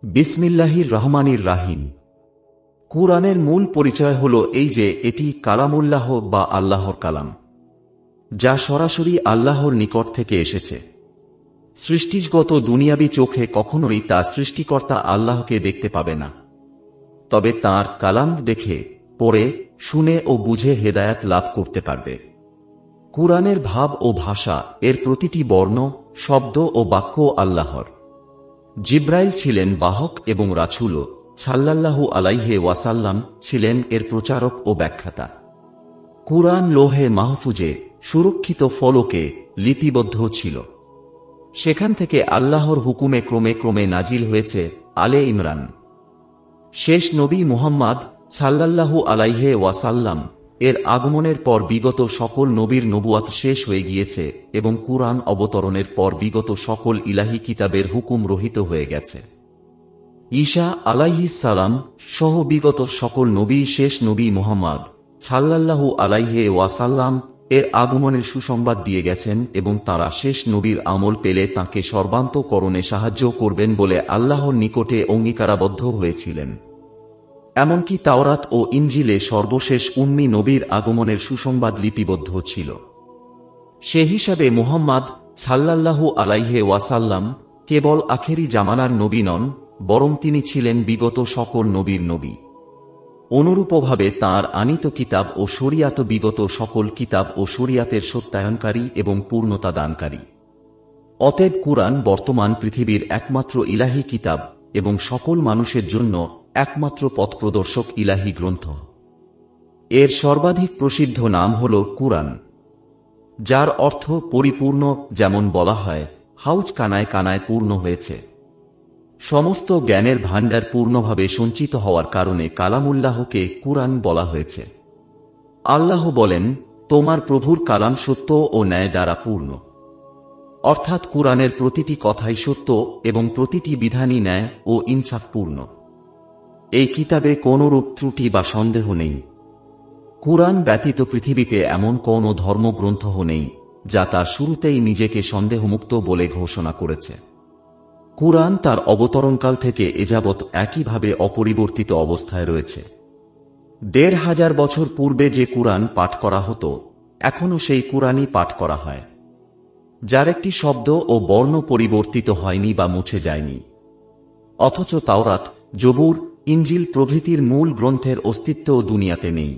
বিসমিল্লাহির রহমানির রাহিম। কুরআনের মূল পরিচয় হল এই যে এটি কালামুল্লাহ বা আল্লাহর কালাম, যা সরাসরি আল্লাহর নিকট থেকে এসেছে। সৃষ্টিজগত দুনিয়াবি চোখে কখনোই তা সৃষ্টিকর্তা আল্লাহকে দেখতে পাবে না, তবে তাঁর কালাম দেখে, পড়ে, শুনে ও বুঝে হেদায়াত লাভ করতে পারবে। কুরআনের ভাব ও ভাষা, এর প্রতিটি বর্ণ, শব্দ ও বাক্য আল্লাহর। জিব্রাইল ছিলেন বাহক এবং রাসূল সাল্লাল্লাহু আলাইহি ওয়াসাল্লাম ছিলেন এর প্রচারক ও ব্যাখ্যাতা। কুরআন লোহে মাহফুজে সুরক্ষিত ফলকে লিপিবদ্ধ ছিল। সেখান থেকে আল্লাহর হুকুমে ক্রমে ক্রমে নাজিল হয়েছে আলে ইমরান। শেষ নবী মুহাম্মদ সাল্লাল্লাহু আলাইহি ওয়াসাল্লাম এর আগমনের পর বিগত সকল নবীর নবুয়াত শেষ হয়ে গিয়েছে এবং কুরআন অবতরণের পর বিগত সকল ইলাহি কিতাবের হুকুম রহিত হয়ে গেছে। ঈসা আলাইহিস সালাম সহ বিগত সকল নবী শেষ নবী মুহাম্মদ সাল্লাল্লাহু আলাইহি ওয়াসাল্লাম এর আগমনের সুসংবাদ দিয়ে গেছেন এবং তারা শেষ নবীর আমল পেলে তাঁকে সর্বান্তকরণে সাহায্য করবেন বলে আল্লাহর নিকটে অঙ্গীকারাবদ্ধ হয়েছিলেন। এমনকি তাওরাত ও ইনজিলে সর্বশেষ উম্মি নবীর আগমনের সুসংবাদ লিপিবদ্ধ ছিল। সে হিসাবে মুহাম্মদ সাল্লাল্লাহু আলাইহি ওয়াসাল্লাম কেবল আখেরি জামানার নবী নন, বরং তিনি ছিলেন বিগত সকল নবীর নবী। অনুরূপভাবে তাঁর আনীত কিতাব ও শরিয়াত বিগত সকল কিতাব ও শরিয়াতের সত্যায়নকারী এবং পূর্ণতা দানকারী। অতএব কুরআন বর্তমান পৃথিবীর একমাত্র ইলাহি কিতাব এবং সকল মানুষের জন্য একমাত্র পথপ্রদর্শক ইলাহি গ্রন্থ। এর সর্বাধিক প্রসিদ্ধ নাম হল কুরআন, যার অর্থ পরিপূর্ণ, যেমন বলা হয় হাউজ কানায় কানায় পূর্ণ হয়েছে। সমস্ত জ্ঞানের ভাণ্ডার পূর্ণভাবে সঞ্চিত হওয়ার কারণে কালামুল্লাহকে কুরআন বলা হয়েছে। আল্লাহ বলেন, তোমার প্রভুর কালাম সত্য ও ন্যায় দ্বারা পূর্ণ। অর্থাৎ কুরআনের প্রতিটি কথাই সত্য এবং প্রতিটি বিধানই ন্যায় ও ইনসাফপূর্ণ। এই কিতাবে কোনরূপ ত্রুটি বা সন্দেহ নেই। কুরআন ব্যতীত পৃথিবীতে এমন কোন ধর্মগ্রন্থ নেই যা তার শুরুতেই নিজেকে সন্দেহমুক্ত বলে ঘোষণা করেছে। কুরআন তার অবতরণকাল থেকে এযাবৎ একইভাবে অপরিবর্তিত অবস্থায় রয়েছে। ১৫০০ বছর পূর্বে যে কুরআন পাঠ করা হতো, এখনও সেই কুরআনই পাঠ করা হয়, যার একটি শব্দ ও বর্ণ পরিবর্তিত হয়নি বা মুছে যায়নি। অথচ তাওরাত, জবুর, ইনজিল প্রভৃতির মূল গ্রন্থের অস্তিত্বও দুনিয়াতে নেই।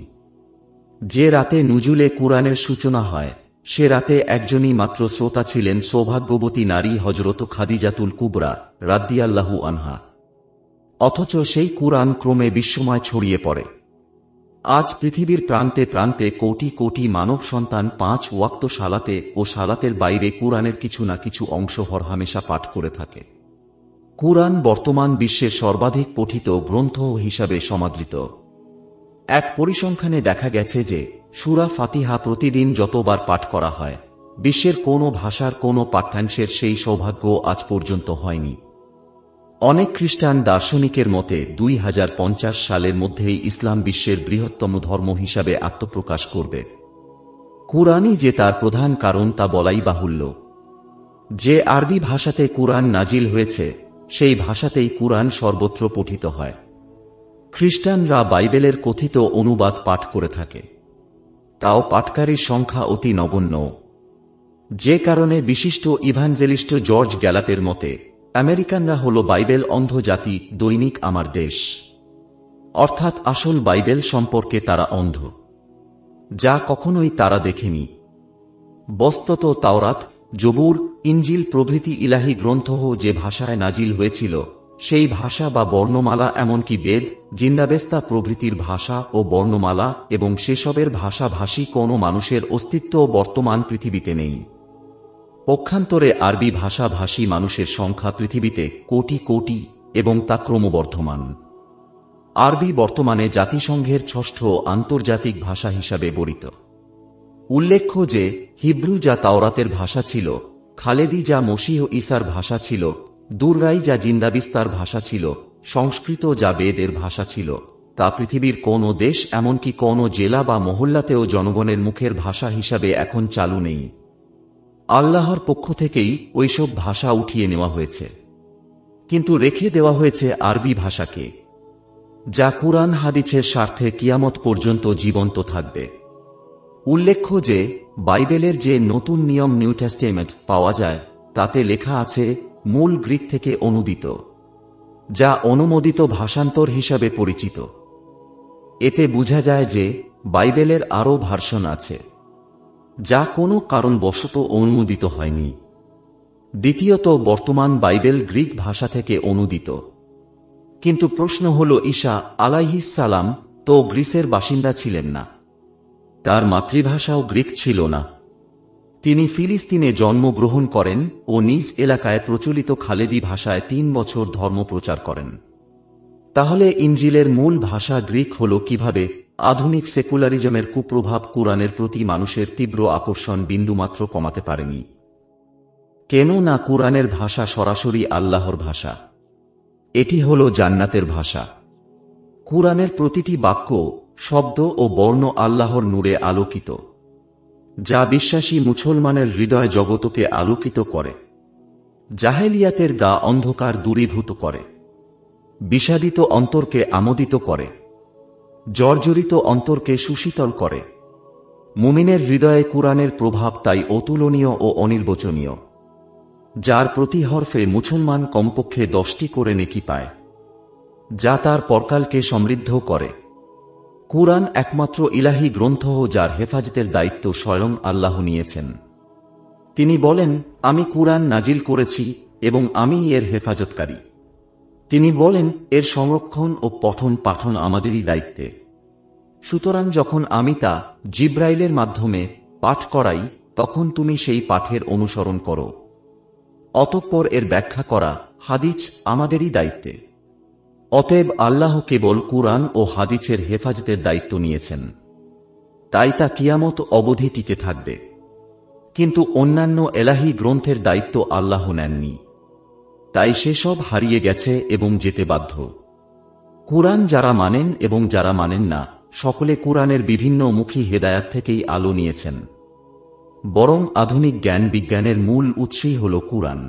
যে রাতে নুজুলে কুরআনের সূচনা হয়, সে রাতে একজনই মাত্র শ্রোতা ছিলেন সৌভাগ্যবতী নারী হযরত খাদিজাতুল কুবরা রাদিয়াল্লাহু আনহা। অথচ সেই কুরআন ক্রমে বিশ্বময় ছড়িয়ে পড়ে। আজ পৃথিবীর প্রান্তে প্রান্তে কোটি কোটি মানব সন্তান ৫ ওয়াক্ত সালাতে ও সালাতের বাইরে কুরআনের কিছু না কিছু অংশ হরহামেশা পাঠ করে থাকে। কুরআন বর্তমান বিশ্বের সর্বাধিক পঠিত গ্রন্থ হিসাবে সমাদৃত। এক পরিসংখ্যানে দেখা গেছে যে সূরা ফাতিহা প্রতিদিন যতবার পাঠ করা হয়, বিশ্বের কোনো ভাষার কোনো পাঠ্যাংশের সেই সৌভাগ্য আজ পর্যন্ত হয়নি। অনেক খ্রিস্টান দার্শনিকের মতে ২০৫০ সালের মধ্যেই ইসলাম বিশ্বের বৃহত্তম ধর্ম হিসাবে আত্মপ্রকাশ করবে। কুরআনই যে তার প্রধান কারণ তা বলাই বাহুল্য। যে আরবি ভাষাতে কুরআন নাজিল হয়েছে, সেই ভাষাতেই কুরআন সর্বত্র পঠিত হয়। খ্রিস্টানরা বাইবেলের কথিত অনুবাদ পাঠ করে থাকে, তাও পাঠকারীর সংখ্যা অতি নগণ্য। যে কারণে বিশিষ্ট ইভানজেলিস্ট জর্জ গ্যালাতের মতে আমেরিকানরা হল বাইবেল অন্ধ জাতি, দৈনিক আমার দেশ। অর্থাৎ আসল বাইবেল সম্পর্কে তারা অন্ধ, যা কখনোই তারা দেখেনি। বস্তুত তাওরাত, জবুর, ইনজিল প্রভৃতি ইলাহি গ্রন্থ যে ভাষায় নাজিল হয়েছিল, সেই ভাষা বা বর্ণমালা, এমনকি বেদ, জিন্দাবেস্তা প্রভৃতির ভাষা ও বর্ণমালা এবং সেসবের ভাষাভাষী কোনো মানুষের অস্তিত্ব বর্তমান পৃথিবীতে নেই। পক্ষান্তরে আরবি ভাষাভাষী মানুষের সংখ্যা পৃথিবীতে কোটি কোটি এবং তা ক্রমবর্ধমান। আরবি বর্তমানে জাতিসংঘের ৬ষ্ঠ আন্তর্জাতিক ভাষা হিসাবে বর্ণিত। উল্লেখ্য যে হিব্রু যা তাওরাতের ভাষা ছিল, খালেদি যা মসীহ ঈসার ভাষা ছিল, দুররাই যা জিন্দাবিস্তার ভাষা ছিল, সংস্কৃত যা বেদের ভাষা ছিল, তা পৃথিবীর কোনো দেশ এমনকি কোনো জেলা বা মহল্লাতেও জনগণের মুখের ভাষা হিসাবে এখন চালু নেই। আল্লাহর পক্ষ থেকেই ওইসব ভাষা উঠিয়ে নেওয়া হয়েছে। কিন্তু রেখে দেওয়া হয়েছে আরবি ভাষাকে, যা কুরআন হাদিসের স্বার্থে কিয়ামত পর্যন্ত জীবন্ত থাকবে। উল্লেখ্য যে বাইবেলের যে নতুন নিয়ম নিউ টেস্টামেন্ট পাওয়া যায় তাতে লেখা আছে মূল গ্রিক থেকে অনুদিত, যা অনুমোদিত ভাষান্তর হিসাবে পরিচিত। এতে বোঝা যায় যে বাইবেলের আরও ভার্সন আছে, যা কোনো কারণবশত অনুমোদিত হয়নি। দ্বিতীয়ত, বর্তমান বাইবেল গ্রিক ভাষা থেকে অনুদিত। কিন্তু প্রশ্ন হল, ঈসা আলাইহিস সালাম তো গ্রিসের বাসিন্দা ছিলেন না, তার মাতৃভাষাও গ্রিক ছিল না। তিনি ফিলিস্তিনে জন্মগ্রহণ করেন ও নিজ এলাকায় প্রচলিত খালেদি ভাষায় ৩ বছর ধর্ম প্রচার করেন। তাহলে ইনজিলের মূল ভাষা গ্রিক হল কিভাবে? আধুনিক সেকুলারিজমের কুপ্রভাব কুরআনের প্রতি মানুষের তীব্র আকর্ষণ বিন্দুমাত্র কমাতে পারেনি। কেন না কুরআনের ভাষা সরাসরি আল্লাহর ভাষা। এটি হল জান্নাতের ভাষা। কুরআনের প্রতিটি বাক্য, শব্দ ও বর্ণ আল্লাহর নূরে আলোকিত, যা বিশ্বাসী মুসলমানের হৃদয় জগতকে আলোকিত করে, জাহেলিয়াতের গা অন্ধকার দূরীভূত করে, বিষাদিত অন্তরকে আমোদিত করে, জর্জরিত অন্তরকে সুশীতল করে। মুমিনের হৃদয়ে কুরআনের প্রভাব তাই অতুলনীয় ও অনির্বচনীয়, যার প্রতি হরফে মুসলমান কমপক্ষে 10টি করে নেকি পায়, যা তার পরকালকে সমৃদ্ধ করে। কুরআন একমাত্র ইলাহি গ্রন্থ যার হেফাজতের দায়িত্ব স্বয়ং আল্লাহ নিয়েছেন। তিনি বলেন, আমি কুরআন নাজিল করেছি এবং আমি এর হেফাজতকারী। তিনি বলেন, এর সংরক্ষণ ও পঠন পাঠন আমাদেরই দায়িত্বে। সুতরাং যখন আমি তা জিব্রাইলের মাধ্যমে পাঠ করাই, তখন তুমি সেই পাঠের অনুসরণ করো। অতঃপর এর ব্যাখ্যা করা হাদিস আমাদেরই দায়িত্বে। অতএব আল্লাহ কেবল কুরআন ও হাদিসের হেফাজতের দায়িত্ব নিয়েছেন, তাই তা কিয়ামত অবধি টিকে থাকবে। কিন্তু অন্যান্য এলাহি গ্রন্থের দায়িত্ব আল্লাহ নেননি, তাই সেসব হারিয়ে গেছে এবং যেতে বাধ্য। কুরআন যারা মানেন এবং যারা মানেন না, সকলে কুরআনের বিভিন্ন মুখী হেদায়াত থেকেই আলো নিয়েছেন। বরং আধুনিক জ্ঞান বিজ্ঞানের মূল উৎসই হল কুরআন।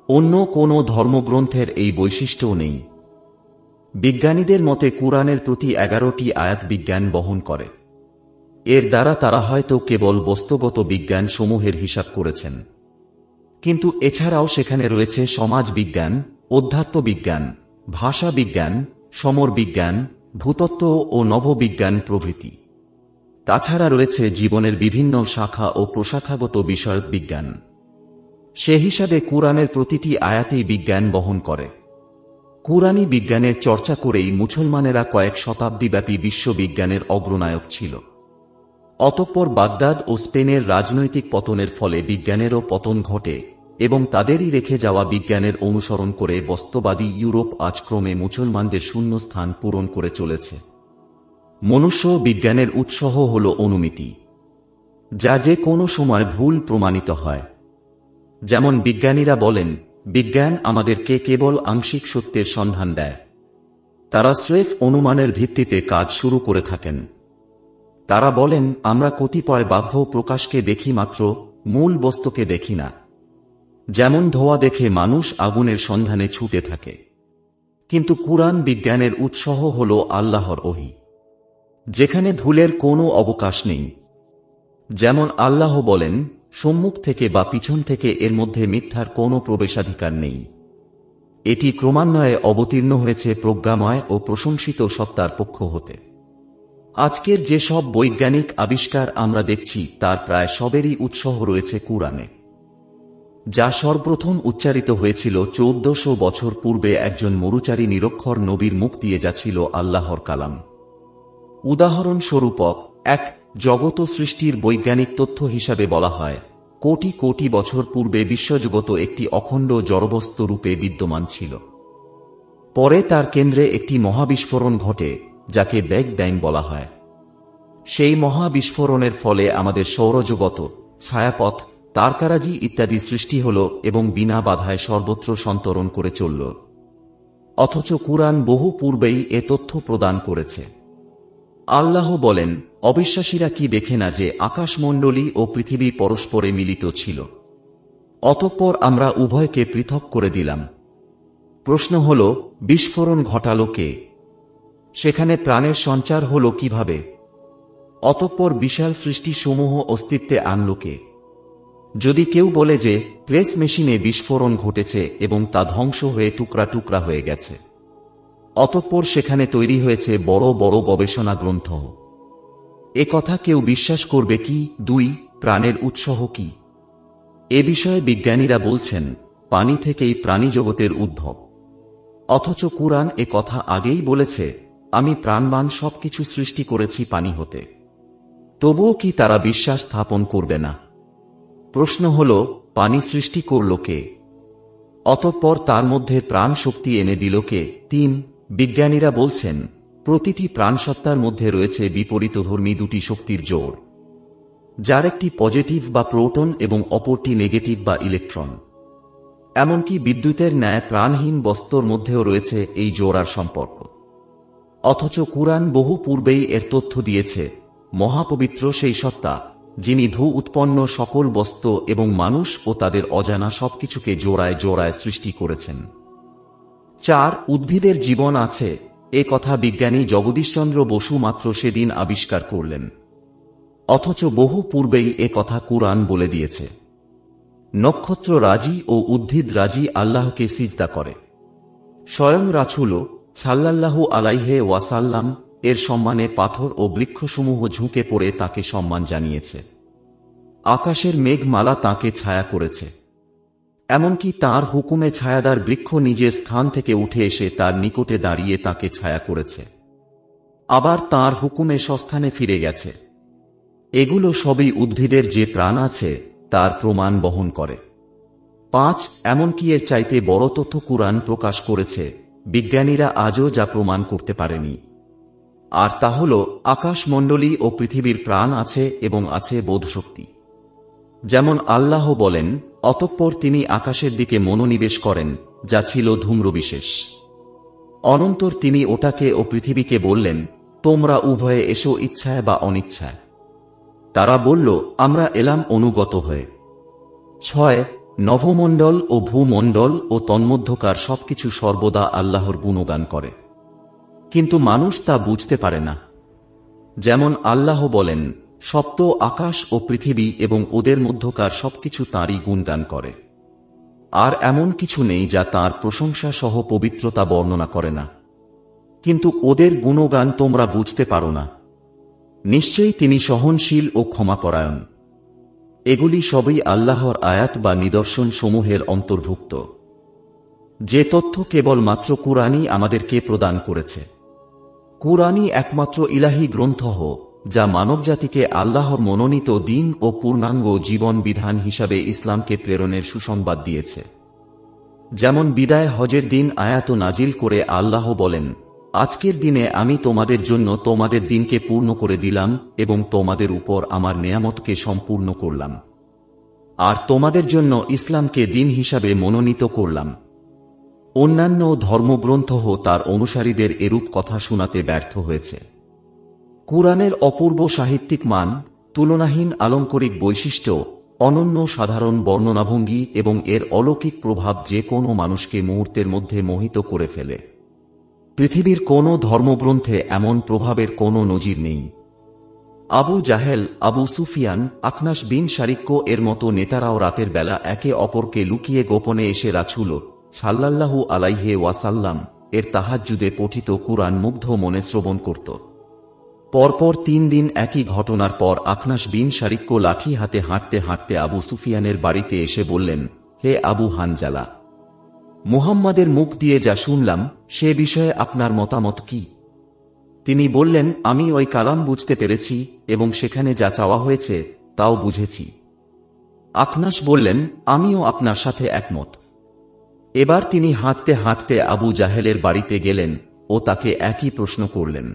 অন্য কোনো ধর্মগ্রন্থের এই বৈশিষ্ট্যও নেই। বিজ্ঞানীদের মতে কুরআনের প্রতি 11টি আয়াত বিজ্ঞান বহন করে। এর দ্বারা তারা হয়তো কেবল বস্তুগত বিজ্ঞান সমূহের হিসাব করেছেন, কিন্তু এছাড়াও সেখানে রয়েছে সমাজ বিজ্ঞান, অধ্যাত্ম বিজ্ঞান, ভাষা বিজ্ঞান, সমর বিজ্ঞান, ভূতত্ত্ব ও নভোবিজ্ঞান প্রভৃতি। তাছাড়া রয়েছে জীবনের বিভিন্ন শাখা ও প্রশাখাগত বিষয়ক বিজ্ঞান। সে হিসাবে কুরআনের প্রতিটি আয়াতেই বিজ্ঞান বহন করে। কুরআনী বিজ্ঞানের চর্চা করেই মুসলমানেরা কয়েক শতাব্দীব্যাপী বিশ্ববিজ্ঞানের অগ্রনায়ক ছিল। অতঃপর বাগদাদ ও স্পেনের রাজনৈতিক পতনের ফলে বিজ্ঞানেরও পতন ঘটে এবং তাদেরই রেখে যাওয়া বিজ্ঞানের অনুসরণ করে বস্তুবাদী ইউরোপ আজ ক্রমে মুসলমানদের শূন্য স্থান পূরণ করে চলেছে। মনুষ্য বিজ্ঞানের উৎস হল অনুমিতি, যা যে কোনো সময় ভুল প্রমাণিত হয়। যেমন বিজ্ঞানীরা বলেন, বিজ্ঞান আমাদেরকে কেবল আংশিক সত্যের সন্ধান দেয়। তারা স্রেফ অনুমানের ভিত্তিতে কাজ শুরু করে থাকেন। তারা বলেন, আমরা কতিপয় বাহ্য প্রকাশকে দেখি মাত্র, মূল বস্তুকে দেখি না। যেমন ধোঁয়া দেখে মানুষ আগুনের সন্ধানে ছুটে থাকে। কিন্তু কুরআন বিজ্ঞানের উৎস হল আল্লাহর ওহী, যেখানে ভুলের কোনো অবকাশ নেই। যেমন আল্লাহ বলেন, সম্মুখ থেকে বা পিছন থেকে এর মধ্যে মিথ্যার কোনো প্রবেশাধিকার নেই। এটি ক্রমান্বয়ে অবতীর্ণ হয়েছে প্রজ্ঞাময় ও প্রশংসিত সত্তার পক্ষ হতে। আজকের যে সব বৈজ্ঞানিক আবিষ্কার আমরা দেখছি তার প্রায় সবেরই উৎস রয়েছে কুরআনে, যা সর্বপ্রথম উচ্চারিত হয়েছিল 1400 বছর পূর্বে একজন মরুচারী নিরক্ষর নবীর মুখ দিয়ে, যা ছিল আল্লাহর কালাম। উদাহরণস্বরূপ, এক জগত সৃষ্টির বৈজ্ঞানিক তথ্য হিসাবে বলা হয়, কোটি কোটি বছর পূর্বে বিশ্বজগৎ একটি অখণ্ড জড়বস্তু রূপে বিদ্যমান ছিল। পরে তার কেন্দ্রে একটি মহাবিস্ফোরণ ঘটে, যাকে বিগ ব্যাং বলা হয়। সেই মহাবিস্ফোরণের ফলে আমাদের সৌরজগৎ, ছায়াপথ, তারকারাজি ইত্যাদি সৃষ্টি হল এবং বিনা বাধায় সর্বত্র সন্তরণ করে চলল। অথচ কুরআন বহু পূর্বেই এ তথ্য প্রদান করেছে। আল্লাহ বলেন, অবিশ্বাসীরা কি দেখে না যে আকাশমণ্ডলী ও পৃথিবী পরস্পরে মিলিত ছিল? অতঃপর আমরা উভয়কে পৃথক করে দিলাম। প্রশ্ন হল, বিস্ফোরণ ঘটালো কে? সেখানে প্রাণের সঞ্চার হল কিভাবে? অতঃপর বিশাল সৃষ্টিসমূহ অস্তিত্বে আনল কে? যদি কেউ বলে যে প্রেস মেশিনে বিস্ফোরণ ঘটেছে এবং তা ধ্বংস হয়ে টুকরা টুকরা হয়ে গেছে, অতঃপর সেখানে তৈরি হয়েছে বড় বড় গবেষণা গ্রন্থ, এ কথা কেউ বিশ্বাস করবে কি? 2. প্রাণের উৎস কি? এ বিষয়ে বিজ্ঞানীরা বলছেন পানি থেকেই প্রাণীজগতের উদ্ভব। অথচ কুরআন এ কথা আগেই বলেছে, আমি প্রাণবান সবকিছু সৃষ্টি করেছি পানি হতে। তবুও কি তারা বিশ্বাস স্থাপন করবে না? প্রশ্ন হল, পানি সৃষ্টি করল কে? অতঃপর তার মধ্যে প্রাণ শক্তি এনে দিল কে? 3. বিজ্ঞানীরা বলছেন প্রতিটি প্রাণসত্তার মধ্যে রয়েছে বিপরীতধর্মী দুটি শক্তির জোড়, যার একটি পজিটিভ বা প্রোটন এবং অপরটি নেগেটিভ বা ইলেকট্রন। এমনকি বিদ্যুতের ন্যায় প্রাণহীন বস্তুর মধ্যেও রয়েছে এই জোড়ার সম্পর্ক। অথচ কুরআন বহু পূর্বেই এর তথ্য দিয়েছে। মহাপবিত্র সেই সত্তা, যিনি ভূ উৎপন্ন সকল বস্তু এবং মানুষ ও তাদের অজানা সবকিছুকে জোড়ায় জোড়ায় সৃষ্টি করেছেন। 4. উদ্ভিদের জীবন আছে, এ কথা বিজ্ঞানী জগদীশচন্দ্র বসু মাত্র সেদিন আবিষ্কার করলেন। অথচ বহু পূর্বেই এ কথা কুরআন বলে দিয়েছে। নক্ষত্র রাজি ও উদ্ভিদ রাজি আল্লাহকে সিজদা করে। স্বয়ং রাসূল সাল্লাল্লাহু আলাইহি ওয়াসাল্লাম এর সম্মানে পাথর ও বৃক্ষসমূহ ঝুঁকে পড়ে তাকে সম্মান জানিয়েছে। আকাশের মেঘমালা তাকে ছায়া করেছে। এমনকি তাঁর হুকুমে ছায়াদার বৃক্ষ নিজের স্থান থেকে উঠে এসে তার নিকটে দাঁড়িয়ে তাকে ছায়া করেছে, আবার তাঁর হুকুমে স্বস্থানে ফিরে গেছে। এগুলো সবই উদ্ভিদের যে প্রাণ আছে তার প্রমাণ বহন করে। 5. এমনকি এর চাইতে বড় তথ্য কুরআন প্রকাশ করেছে, বিজ্ঞানীরা আজও যা প্রমাণ করতে পারেনি। আর তা হল আকাশমণ্ডলী ও পৃথিবীর প্রাণ আছে এবং আছে বোধশক্তি। যেমন আল্লাহ বলেন, অতঃপর তিনি আকাশের দিকে মনোনিবেশ করেন, যা ছিল ধূম্রবিশেষ। অনন্তর তিনি ওটাকে ও পৃথিবীকে বললেন, তোমরা উভয়ে এসো ইচ্ছায় বা অনিচ্ছায়। তারা বলল, আমরা এলাম অনুগত হয়ে। 6. নভমণ্ডল ও ভূমণ্ডল ও তন্মধ্যকার সবকিছু সর্বদা আল্লাহর গুণগান করে, কিন্তু মানুষ তা বুঝতে পারে না। যেমন আল্লাহ বলেন, সপ্ত আকাশ ও পৃথিবী এবং ওদের মধ্যকার সবকিছু তাঁরই গুণগান করে। আর এমন কিছু নেই যা তাঁর প্রশংসা সহ পবিত্রতা বর্ণনা করে না, কিন্তু ওদের গুণগান তোমরা বুঝতে পারো না। নিশ্চয়ই তিনি সহনশীল ও ক্ষমাপরায়ণ। এগুলি সবই আল্লাহর আয়াত বা নিদর্শন সমূহের অন্তর্ভুক্ত, যে তথ্য কেবলমাত্র কুরআনই আমাদেরকে প্রদান করেছে। কুরআনই একমাত্র ইলাহি গ্রন্থ, যা মানবজাতিকে আল্লাহর মনোনীত দ্বীন ও পূর্ণাঙ্গ জীবন বিধান হিসাবে ইসলামকে প্রেরণের সুসংবাদ দিয়েছে। যেমন বিদায় হজের দিন আয়াত নাজিল করে আল্লাহ বলেন, আজকের দিনে আমি তোমাদের জন্য তোমাদের দিনকে পূর্ণ করে দিলাম এবং তোমাদের উপর আমার নেয়ামতকে সম্পূর্ণ করলাম, আর তোমাদের জন্য ইসলামকে দিন হিসাবে মনোনীত করলাম। অন্যান্য ধর্মগ্রন্থ তার অনুসারীদের এরূপ কথা শোনাতে ব্যর্থ হয়েছে। কুরআনের অপূর্ব সাহিত্যিক মান, তুলনাহীন আলংকরিক বৈশিষ্ট্য, অনন্য সাধারণ বর্ণনাভঙ্গি এবং এর অলৌকিক প্রভাব যে কোনো মানুষকে মুহূর্তের মধ্যে মোহিত করে ফেলে। পৃথিবীর কোনো ধর্মগ্রন্থে এমন প্রভাবের কোনো নজির নেই। আবু জাহেল, আবু সুফিয়ান, আখনাস বিন শারিক্য এর মতো নেতারাও রাতের বেলা একে অপরকে লুকিয়ে গোপনে এসে রাসূল সাল্লাল্লাহু আলাইহি ওয়াসাল্লাম এর তাহাজ্জুদে পঠিত কুরআন মুগ্ধ মনে শ্রবণ করত। পরপর 3 দিন একই ঘটনার পর আখনাস বিন শারিক্য লাঠি হাতে হাঁটতে হাঁটতে আবু সুফিয়ানের বাড়িতে এসে বললেন, হে আবু হানজালা, মুহাম্মাদের মুখ দিয়ে যা শুনলাম সে বিষয়ে আপনার মতামত কি? তিনি বললেন, আমি ওই কালাম বুঝতে পেরেছি এবং সেখানে যা চাওয়া হয়েছে তাও বুঝেছি। আখনাস বললেন, আমিও আপনার সাথে একমত। এবার তিনি হাঁটতে হাঁটতে আবু জাহেলের বাড়িতে গেলেন ও তাকে একই প্রশ্ন করলেন।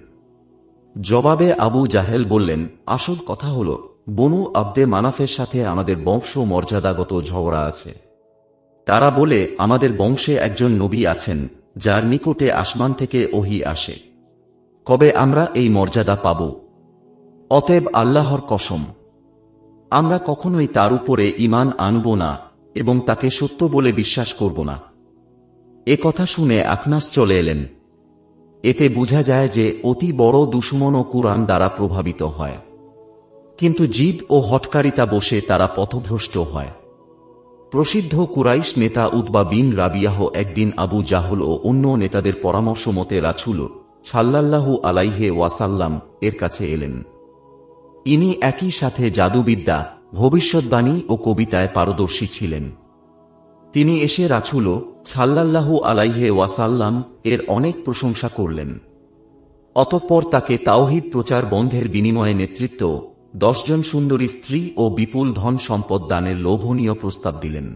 জবাবে আবু জাহেল বললেন, আসল কথা হল, বনু আব্দে মানাফের সাথে আমাদের বংশ মর্যাদাগত ঝগড়া আছে। তারা বলে, আমাদের বংশে একজন নবী আছেন যার নিকটে আসমান থেকে ওহী আসে, কবে আমরা এই মর্যাদা পাব? অতএব আল্লাহর কসম, আমরা কখনোই তার উপরে ঈমান আনব না এবং তাকে সত্য বলে বিশ্বাস করব না। এ কথা শুনে আখনাস চলে এলেন। এতে বোঝা যায় যে অতি বড় দুশমনও কুরআন দ্বারা প্রভাবিত হয়, কিন্তু জিদ ও হটকারিতা বসে তারা পথভ্রষ্ট হয়। প্রসিদ্ধ কুরাইশ নেতা উতবা বিন রাবিয়াহ একদিন আবু জাহল ও অন্য নেতাদের পরামর্শ মতে রাসূল সাল্লাল্লাহু আলাইহি ওয়াসাল্লাম এর কাছে এলেন। ইনি একই সাথে জাদুবিদ্যা, ভবিষ্যদ্বাণী ও কবিতায় পারদর্শী ছিলেন। তিনি এসে রাসূল সাল্লাল্লাহু আলাইহি ওয়াসাল্লাম এর অনেক প্রশংসা করলেন। অতঃপর তাকে তাওহীদ প্রচার বন্ধের বিনিময়ে নেতৃত্ব, 10 জন সুন্দরী স্ত্রী ও বিপুল ধন সম্পদ দানের লোভনীয় প্রস্তাব দিলেন।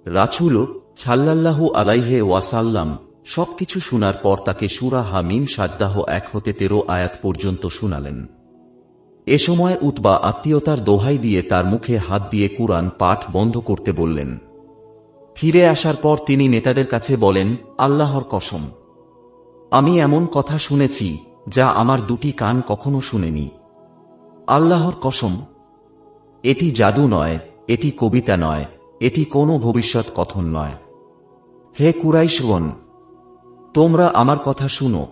রাসূল সাল্লাল্লাহু আলাইহি ওয়াসাল্লাম সবকিছু শোনার পর তাকে সূরা হামিম সাজদাহ 1 হতে 13 আয়াত পর্যন্ত শুনালেন। এ সময় উতবা আত্মীয়তার দোহাই দিয়ে তার মুখে হাত দিয়ে কুরআন পাঠ বন্ধ করতে বললেন। ফিরে আসার পর তিনি নেতাদের কাছে বলেন, আল্লাহর কসম, আমি এমন কথা শুনেছি যা আমার দুটি কান কখনো শুনেনি। আল্লাহর কসম, এটি জাদু নয়, এটি কবিতা নয়, এটি কোনো ভবিষ্যৎ কথন নয়। হে কুরাইশগণ, তোমরা আমার কথা শুনো।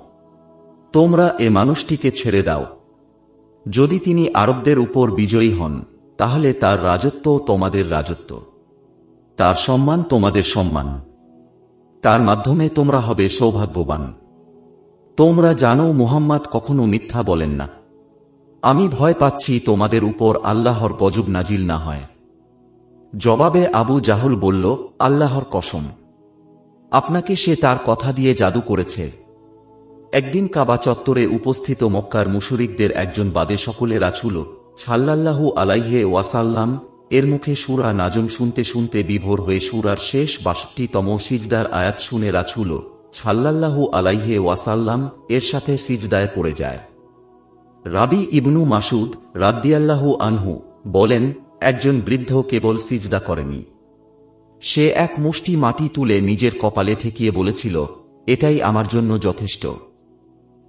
তোমরা এ মানুষটিকে ছেড়ে দাও। যদি তিনি আরবদের উপর বিজয়ী হন, তাহলে তার রাজত্ব তোমাদের রাজত্ব, তার সম্মান তোমাদের সম্মান, তার মাধ্যমে তোমরা হবে সৌভাগ্যবান। তোমরা জানো মুহাম্মদ কখনো মিথ্যা বলেন না। আমি ভয় পাচ্ছি তোমাদের উপর আল্লাহর গজব নাজিল না হয়। জবাবে আবু জাহল বলল, আল্লাহর কসম, আপনাকে সে তার কথা দিয়ে জাদু করেছে। একদিন কাবা চত্বরে উপস্থিত মক্কার মুশরিকদের একজন বাদে সকলে রাসূল সাল্লাল্লাহু আলাইহি ওয়াসাল্লাম এর মুখে সূরা নাজম শুনতে শুনতে বিভোর হয়ে সূরার শেষ 62তম সিজদার আয়াত শুনে রাসূল সাল্লাল্লাহু আলাইহি ওয়াসাল্লাম এর সাথে সিজদায় পড়ে যায়। রাবি ইবনু মাসুদ রাদিয়াল্লাহু আনহু বলেন, একজন বৃদ্ধ কেবল সিজদা করেনি, সে এক মুষ্টি মাটি তুলে নিজের কপালে ঠেকিয়ে বলেছিল, এটাই আমার জন্য যথেষ্ট।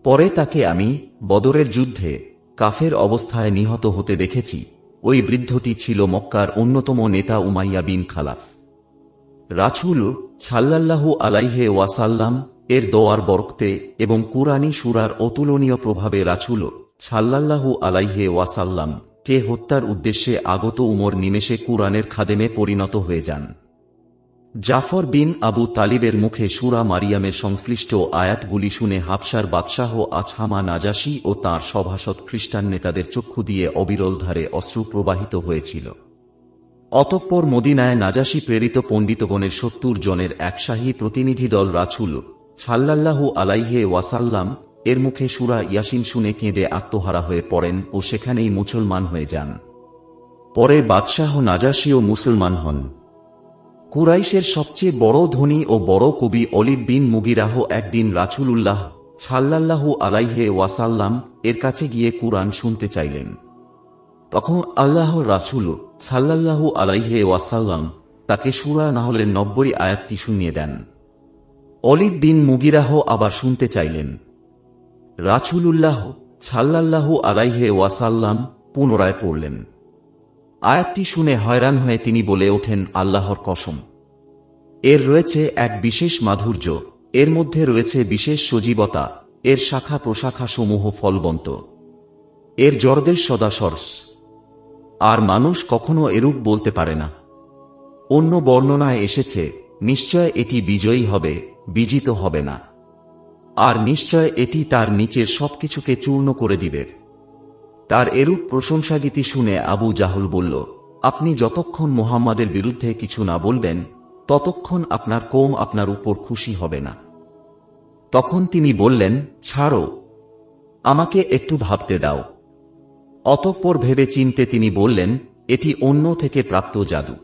পরে তাকে আমি বদরের যুদ্ধে কাফের অবস্থায় নিহত হতে দেখেছি। ওই বৃদ্ধটি ছিল মক্কার অন্যতম নেতা উমাইয়া বিন খালাফ। রাসূল সাল্লাল্লাহু আলাইহি ওয়াসাল্লাম এর দোয়ার বরকতে এবং কুরআনী সূরার অতুলনীয় প্রভাবে রাসূল সাল্লাল্লাহু আলাইহি ওয়াসাল্লাম কে হত্যার উদ্দেশ্যে আগত উমর নিমেষে কুরআনের খাদেমে পরিণত হয়ে যান। জাফর বিন আবু তালিবের মুখে সূরা মারিয়ামের সংশ্লিষ্ট আয়াতগুলি শুনে হাবশার বাদশাহ আছহামা নাজাশী ও তাঁর সভাসদ খ্রিস্টান নেতাদের চক্ষু দিয়ে অবিরল ধারে অশ্রু প্রবাহিত হয়েছিল। অতঃপর মদিনায় নাজাশী প্রেরিত পণ্ডিতগণের 70 জনের এক শাহী প্রতিনিধি দল রাসূল সাল্লাল্লাহু আলাইহি ওয়াসাল্লাম এর মুখে সূরা ইয়াসিন শুনে কেঁদে আত্মহারা হয়ে পড়েন ও সেখানেই মুসলমান হয়ে যান। পরে বাদশাহ নাজাশীও মুসলমান হন। কুরাইশের সবচেয়ে বড় ধনী ও বড় কবি অলিদ বিন মুগিরাহ একদিন রাসূলুল্লাহ সাল্লাল্লাহু আলাইহি ওয়াসাল্লাম এর কাছে গিয়ে কুরআন শুনতে চাইলেন। তখন আল্লাহর রাসূল সাল্লাল্লাহু আলাইহি ওয়াসাল্লাম তাকে সূরা নাহলের 90 আয়াতটি শুনিয়ে দেন। অলিদ বিন মুগিরাহ আবার শুনতে চাইলেন। রাসূলুল্লাহ সাল্লাল্লাহু আলাইহি ওয়াসাল্লাম পুনরায় পড়লেন। আয়াতটি শুনে হয়রান হয়ে তিনি বলে ওঠেন, আল্লাহর কসম, এর রয়েছে এক বিশেষ মাধুর্য, এর মধ্যে রয়েছে বিশেষ সজীবতা, এর শাখা প্রশাখা সমূহ ফলবন্ত, এর জর্দেশ সদাসর্স, আর মানুষ কখনো এরূপ বলতে পারে না। অন্য বর্ণনায় এসেছে, নিশ্চয় এটি বিজয়ী হবে, বিজিত হবে না, আর নিশ্চয় এটি তার নিচের সবকিছুকে চূর্ণ করে দিবে। তার এরূপ প্রশংসাগীতি শুনে আবু জাহল বলল, আপনি যতক্ষণ মুহাম্মাদের বিরুদ্ধে কিছু না বলবেন, ততক্ষণ আপনার কওম আপনার উপর খুশি হবে না। তখন তিনি বললেন, ছাড়ো, আমাকে একটু ভাবতে দাও। অতঃপর ভেবে চিনতে তিনি বললেন, এটি অন্য থেকে প্রাপ্ত জাদু।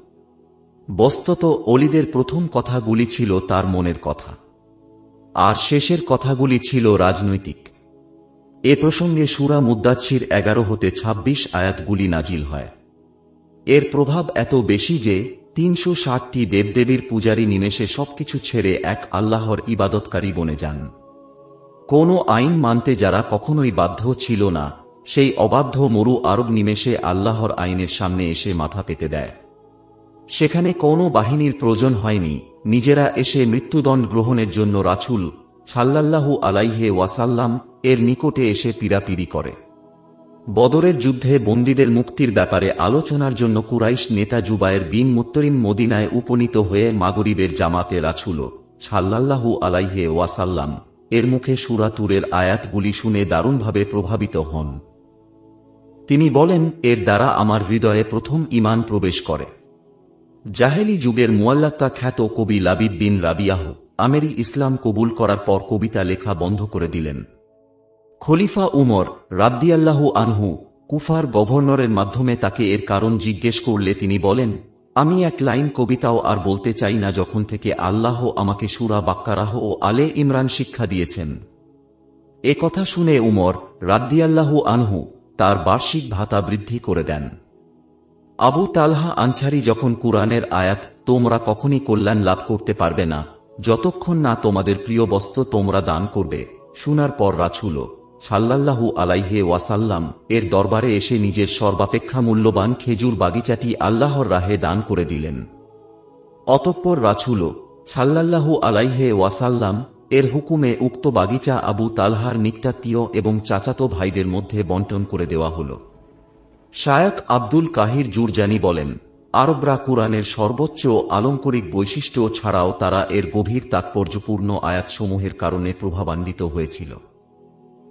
বস্তুত অলিদের প্রথম কথাগুলি ছিল তার মনের কথা, আর শেষের কথাগুলি ছিল রাজনৈতিক। এ প্রসঙ্গে সূরা মুদ্দাচ্ছির 11 হতে 26 আয়াতগুলি নাজিল হয়। এর প্রভাব এত বেশি যে 360টি দেবদেবীর পূজারী নিমেষে সবকিছু ছেড়ে এক আল্লাহর ইবাদতকারী বনে যান। কোনো আইন মানতে যারা কখনোই বাধ্য ছিল না, সেই অবাধ্য মরু আরব নিমেষে আল্লাহর আইনের সামনে এসে মাথা পেতে দেয়। সেখানে কোনো বাহিনীর প্রয়োজন হয়নি, নিজেরা এসে মৃত্যুদণ্ড গ্রহণের জন্য রাসূল সাল্লাল্লাহু আলাইহি ওয়াসাল্লাম এর নিকটে এসে পীড়াপিড়ি করে। বদরের যুদ্ধে বন্দীদের মুক্তির ব্যাপারে আলোচনার জন্য কুরাইশ নেতা জুবায়ের বিন মুত্তরিম মদিনায় উপনীত হয়ে মাগরিবের জামাতে রাসূল সাল্লাল্লাহু আলাইহি ওয়াসাল্লাম এর মুখে সূরা তুরের আয়াতগুলি শুনে দারুণভাবে প্রভাবিত হন। তিনি বলেন, এর দ্বারা আমার হৃদয়ে প্রথম ঈমান প্রবেশ করে। জাহেলি যুগের মুআল্লাকা খ্যাত কবি লাবিদ বিন রাবিয়াহ আমেরি ইসলাম কবুল করার পর কবিতা লেখা বন্ধ করে দিলেন। খলিফা উমর রাদিয়াল্লাহু আনহু কুফার গভর্নরের মাধ্যমে তাকে এর কারণ জিজ্ঞেস করলে তিনি বলেন, আমি এক লাইন কবিতাও আর বলতে চাই না যখন থেকে আল্লাহ আমাকে সূরা বাক্কারাহ ও আলে ইমরান শিক্ষা দিয়েছেন। এ কথা শুনে উমর রাদিয়াল্লাহু আনহু তার বার্ষিক ভাতা বৃদ্ধি করে দেন। আবু তালহা আনসারী যখন কুরআনের আয়াত তোমরা কখনই কল্যাণ লাভ করতে পারবে না যতক্ষণ না তোমাদের প্রিয় বস্তু তোমরা দান করবে শোনার পর রাসূল সাল্লাল্লাহু আলাইহি ওয়াসাল্লাম এর দরবারে এসে নিজের সর্বাপেক্ষা মূল্যবান খেজুর বাগিচাটি আল্লাহর রাহে দান করে দিলেন। অতঃপর রাসূল সাল্লাল্লাহু আলাইহি ওয়াসাল্লাম এর হুকুমে উক্ত বাগিচা আবু তালহার নিকটাত্মীয় এবং চাচাতো ভাইদের মধ্যে বণ্টন করে দেওয়া হল। শায়খ আব্দুল কাহির জুরজানি বলেন, আরবরা কুরআনের সর্বোচ্চ আলংকরিক বৈশিষ্ট্য ছাড়াও তারা এর গভীর তাৎপর্যপূর্ণ আয়াতসমূহের কারণে প্রভাবান্বিত হয়েছিল।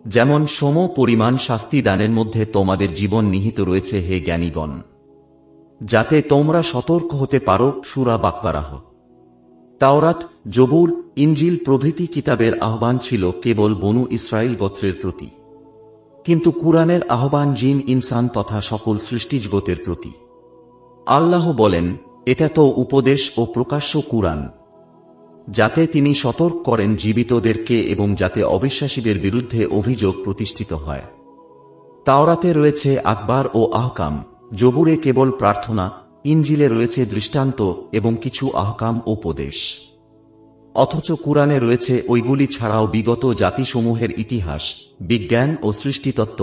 যেমন সম পরিমাণ শাস্তি দানের মধ্যে তোমাদের জীবন নিহিত রয়েছে হে জ্ঞানীগণ, যাতে তোমরা সতর্ক হতে পারো সূরা বাকরাহ। তাওরাত, জবুর, ইনজিল প্রভৃতি কিতাবের আহ্বান ছিল কেবল বনু ইসরাইল গোত্রের প্রতি, কিন্তু কুরআনের আহ্বান জিন ইনসান তথা সকল সৃষ্টিজগতের প্রতি। আল্লাহ বলেন, এটা তো উপদেশ ও প্রকাশ্য কুরআন, যাতে তিনি সতর্ক করেন জীবিতদেরকে এবং যাতে অবিশ্বাসীদের বিরুদ্ধে অভিযোগ প্রতিষ্ঠিত হয়। তাওরাতে রয়েছে আকবার ও আহকাম, জবুরে কেবল প্রার্থনা, ইনজিলে রয়েছে দৃষ্টান্ত এবং কিছু আহকাম ও উপদেশ। অথচ কুরআনে রয়েছে ওইগুলি ছাড়াও বিগত জাতিসমূহের ইতিহাস, বিজ্ঞান ও সৃষ্টিতত্ত্ব,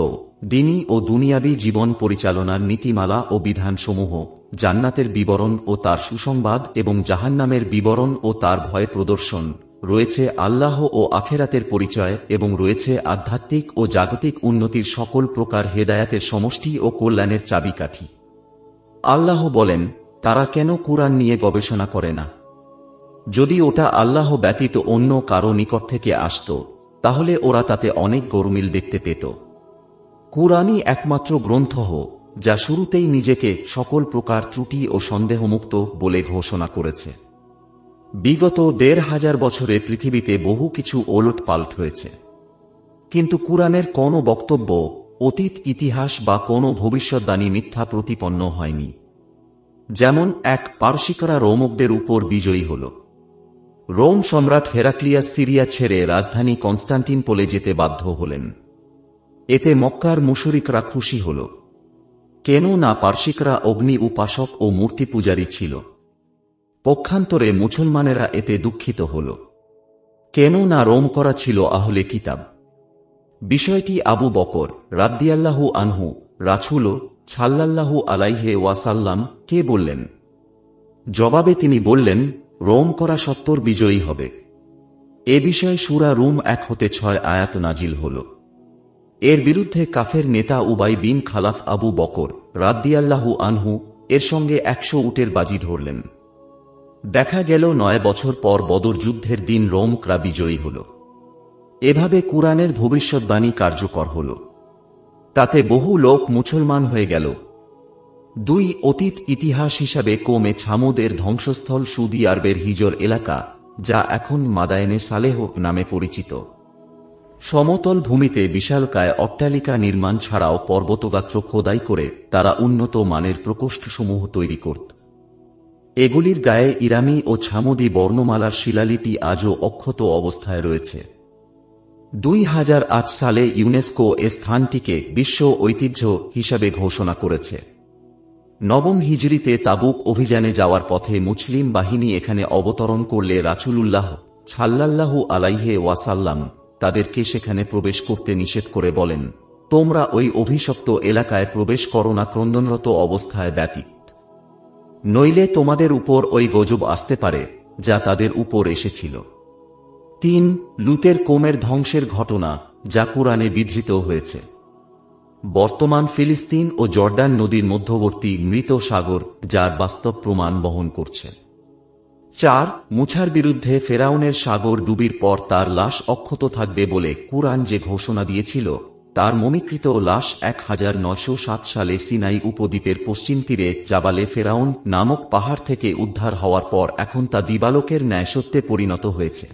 দ্বীনি ও দুনিয়াবী জীবন পরিচালনার নীতিমালা ও বিধানসমূহ, জান্নাতের বিবরণ ও তার সুসংবাদ এবং জাহান্নামের বিবরণ ও তার ভয় প্রদর্শন, রয়েছে আল্লাহ ও আখেরাতের পরিচয় এবং রয়েছে আধ্যাত্মিক ও জাগতিক উন্নতির সকল প্রকার হেদায়াতের সমষ্টি ও কল্যাণের চাবিকাঠি। আল্লাহ বলেন, তারা কেন কুরআন নিয়ে গবেষণা করে না? যদি ওটা আল্লাহ ব্যতীত অন্য কারো নিকট থেকে আসত তাহলে ওরা তাতে অনেক গরমিল দেখতে পেত। কুরআনই একমাত্র গ্রন্থ যা শুরুতেই নিজেকে সকল প্রকার ত্রুটি ও সন্দেহমুক্ত বলে ঘোষণা করেছে। বিগত ১৫০০ বছরে পৃথিবীতে বহু কিছু ওলটপালট হয়েছে, কিন্তু কুরআনের কোনো বক্তব্য, অতীত ইতিহাস বা কোনো ভবিষ্যদ্বাণী মিথ্যা প্রতিপন্ন হয়নি। যেমন এক পারসিকরা রোমকদের উপর বিজয়ী হল। রোম সম্রাট হেরাক্লিয়াস সিরিয়া ছেড়ে রাজধানী কনস্টান্টিনোপলে যেতে বাধ্য হলেন। এতে মক্কার মুশরিকরা খুশি হল, কেন না পারসিকরা অগ্নি উপাসক ও মূর্তি পূজারী ছিল। পক্ষান্তরে মুসলমানেরা এতে দুঃখিত হল, কেন না রোম করা ছিল আহলে কিতাব। বিষয়টি আবু বকর রাদিয়াল্লাহু আনহু রাসূল সাল্লাল্লাহু আলাইহি ওয়াসাল্লাম কে বললেন। জবাবে তিনি বললেন, রোম করা সত্তর বিজয়ী হবে। এ বিষয়ে সূরা রুম 1-6 আয়াত নাজিল হল। এর বিরুদ্ধে কাফের নেতা উবাই বিন খালাফ আবু বকর রাদিয়াল্লাহু আনহু এর সঙ্গে 100 উটের বাজি ধরলেন। দেখা গেল 9 বছর পর বদর যুদ্ধের দিন রোমকরা বিজয়ী হল। এভাবে কুরআনের ভবিষ্যদ্বাণী কার্যকর হল। তাতে বহু লোক মুসলমান হয়ে গেল। 2 অতীত ইতিহাস হিসাবে কৌমে ছামুদের ধ্বংসস্থল সৌদি আরবের হিজর এলাকা, যা এখন মাদায়েনে সালেহ নামে পরিচিত। সমতল ভূমিতে বিশালকায় অট্টালিকা নির্মাণ ছাড়াও পর্বতগাত্র খোদাই করে তারা উন্নত মানের প্রকোষ্ঠসমূহ তৈরি করত। এগুলির গায়ে ইরামি ও ছামুদি বর্ণমালার শিলালিপি আজও অক্ষত অবস্থায় রয়েছে। 2008 সালে ইউনেস্কো এ স্থানটিকে বিশ্ব ঐতিহ্য হিসাবে ঘোষণা করেছে। নবম হিজরিতে তাবুক অভিযানে যাওয়ার পথে মুসলিম বাহিনী এখানে অবতরণ করলে রাসূলুল্লাহ সাল্লাল্লাহু আলাইহি ওয়াসাল্লাম তাদেরকে সেখানে প্রবেশ করতে নিষেধ করে বলেন, তোমরা ওই অভিশপ্ত এলাকায় প্রবেশ করো না ক্রন্দনরত অবস্থায় ব্যতীত, নইলে তোমাদের উপর ওই গজব আসতে পারে যা তাদের উপর এসেছিল। 3. লুতের কওমের ধ্বংসের ঘটনা, যা কুরআনে বিধৃত হয়েছে। বর্তমান ফিলিস্তিন ও জর্ডান নদীর মধ্যবর্তী মৃত সাগর, যার বাস্তব প্রমাণ বহন করছে। 4. মুছার বিরুদ্ধে ফেরাউনের সাগর ডুবির পর তার লাশ অক্ষত থাকবে বলে কুরআন যে ঘোষণা দিয়েছিল, তার মমিকৃত লাশ 1907 সালে সিনাই উপদ্বীপের পশ্চিম তীরে জাবালে ফেরাউন নামক পাহাড় থেকে উদ্ধার হওয়ার পর এখন তা দিবালোকের ন্যায় সত্যে পরিণত হয়েছে,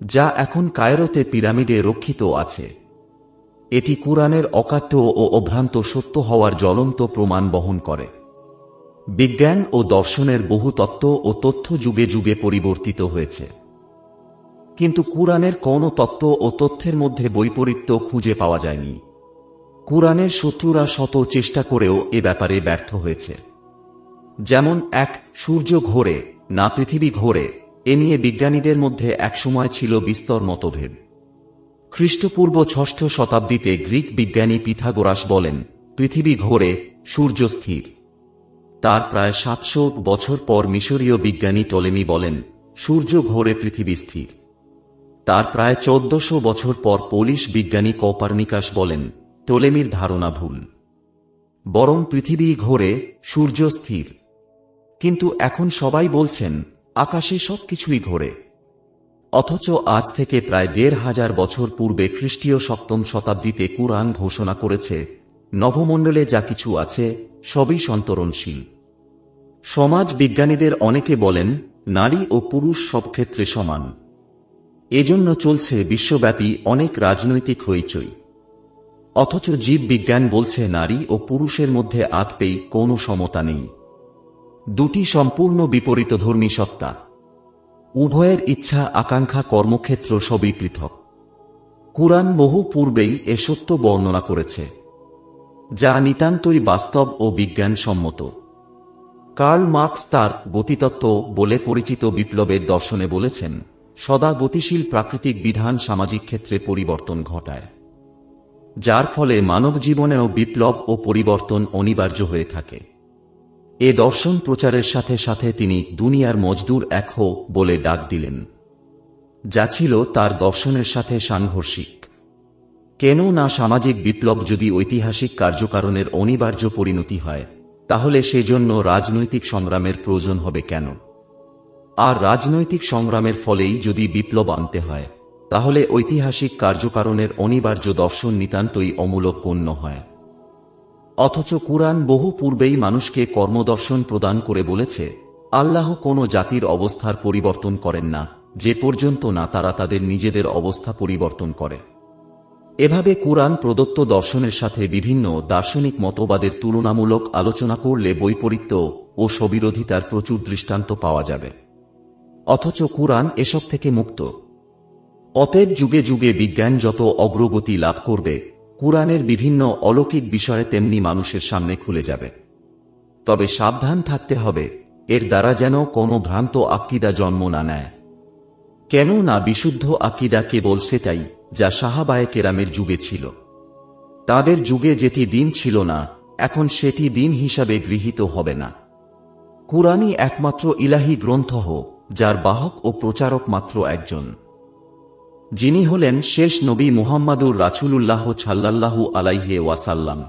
যা এখন কায়রোতে পিরামিডে রক্ষিত আছে। এটি কুরআনের অকাট্য ও অভ্রান্ত সত্য হওয়ার জ্বলন্ত প্রমাণ বহন করে। বিজ্ঞান ও দর্শনের বহু তত্ত্ব ও তথ্য যুগে যুগে পরিবর্তিত হয়েছে, কিন্তু কুরআনের কোনো তত্ত্ব ও তথ্যের মধ্যে বৈপরীত্য খুঁজে পাওয়া যায়নি। কুরআনের শত্রুরা শত চেষ্টা করেও এ ব্যাপারে ব্যর্থ হয়েছে। যেমন 1. সূর্য ঘোরে না পৃথিবী ঘোরে, এ নিয়ে বিজ্ঞানীদের মধ্যে একসময় ছিল বিস্তর মতভেদ। খ্রিস্টপূর্ব 6ষ্ঠ শতাব্দীতে গ্রিক বিজ্ঞানী পিথাগোরাস বলেন, পৃথিবী ঘোরে, সূর্য স্থির। তার প্রায় 700 বছর পর মিশরীয় বিজ্ঞানী টলেমি বলেন, সূর্য ঘোরে, পৃথিবী স্থির। তার প্রায় 1400 বছর পর পোলিশ বিজ্ঞানী কোপার্নিকাস বলেন, টলেমির ধারণা ভুল, বরং পৃথিবী ঘোরে, সূর্য স্থির। কিন্তু এখন সবাই বলছেন, আকাশে সবকিছুই ঘোরে। অথচ আজ থেকে প্রায় 1500 বছর পূর্বে খ্রিস্টীয় 7ম শতাব্দীতে কুরআন ঘোষণা করেছে, নভমণ্ডলে যা কিছু আছে সবই সন্তরণশীল। সমাজ বিজ্ঞানীদের অনেকে বলেন, নারী ও পুরুষ সব ক্ষেত্রে সমান। এজন্য চলছে বিশ্বব্যাপী অনেক রাজনৈতিক হইচই। অথচ জীব বিজ্ঞান বলছে নারী ও পুরুষের মধ্যে আদপেই কোনো সমতা নেই। দুটি সম্পূর্ণ বিপরীতধর্মী সত্তা, উভয়ের ইচ্ছা আকাঙ্ক্ষা কর্মক্ষেত্র সবই পৃথক। কুরআন বহু পূর্বেই এ সত্য বর্ণনা করেছে, যা নিতান্তই বাস্তব ও বিজ্ঞানসম্মত। কার্ল মার্কস তার গতিতত্ত্ব বলে পরিচিত বিপ্লবের দর্শনে বলেছেন, সদা গতিশীল প্রাকৃতিক বিধান সামাজিক ক্ষেত্রে পরিবর্তন ঘটায়, যার ফলে মানব জীবনেও বিপ্লব ও পরিবর্তন অনিবার্য হয়ে থাকে। এ দর্শন প্রচারের সাথে সাথে তিনি দুনিয়ার মজদুর এক হো বলে ডাক দিলেন, যা ছিল তার দর্শনের সাথে সাংঘর্ষিক। কেন না সামাজিক বিপ্লব যদি ঐতিহাসিক কার্যকারণের অনিবার্য পরিণতি হয়, তাহলে সেজন্য রাজনৈতিক সংগ্রামের প্রয়োজন হবে কেন? আর রাজনৈতিক সংগ্রামের ফলেই যদি বিপ্লব আনতে হয়, তাহলে ঐতিহাসিক কার্যকারণের অনিবার্য দর্শন নিতান্তই অমূলক গণ্য হয়। অথচ কুরআন বহু পূর্বেই মানুষকে কর্মদর্শন প্রদান করে বলেছে, আল্লাহ কোনো জাতির অবস্থার পরিবর্তন করেন না যে পর্যন্ত না তারা তাদের নিজেদের অবস্থা পরিবর্তন করে। এভাবে কুরআন প্রদত্ত দর্শনের সাথে বিভিন্ন দার্শনিক মতবাদের তুলনামূলক আলোচনা করলে বৈপরীত্য ও স্ববিরোধিতার প্রচুর দৃষ্টান্ত পাওয়া যাবে। অথচ কুরআন এসব থেকে মুক্ত। অতএব যুগে যুগে বিজ্ঞান যত অগ্রগতি লাভ করবে, কুরআনের বিভিন্ন অলৌকিক বিষয়ে তেমনি মানুষের সামনে খুলে যাবে। তবে সাবধান থাকতে হবে, এর দ্বারা যেন কোনো ভ্রান্ত আকীদা জন্ম না নেয়। কেন না বিশুদ্ধ আকীদা কেবল সেটাই যা সাহাবায়ে কেরামের যুগে ছিল। তাদের যুগে যেটি দিন ছিল না, এখন সেটি দিন হিসাবে গৃহীত হবে না। কুরআনই একমাত্র ইলাহি গ্রন্থ, যার বাহক ও প্রচারক মাত্র একজন, যিনি হলেন শেষ নবী মুহাম্মাদুর রাসূলুল্লাহ সাল্লাল্লাহু আলাইহি ওয়াসাল্লাম।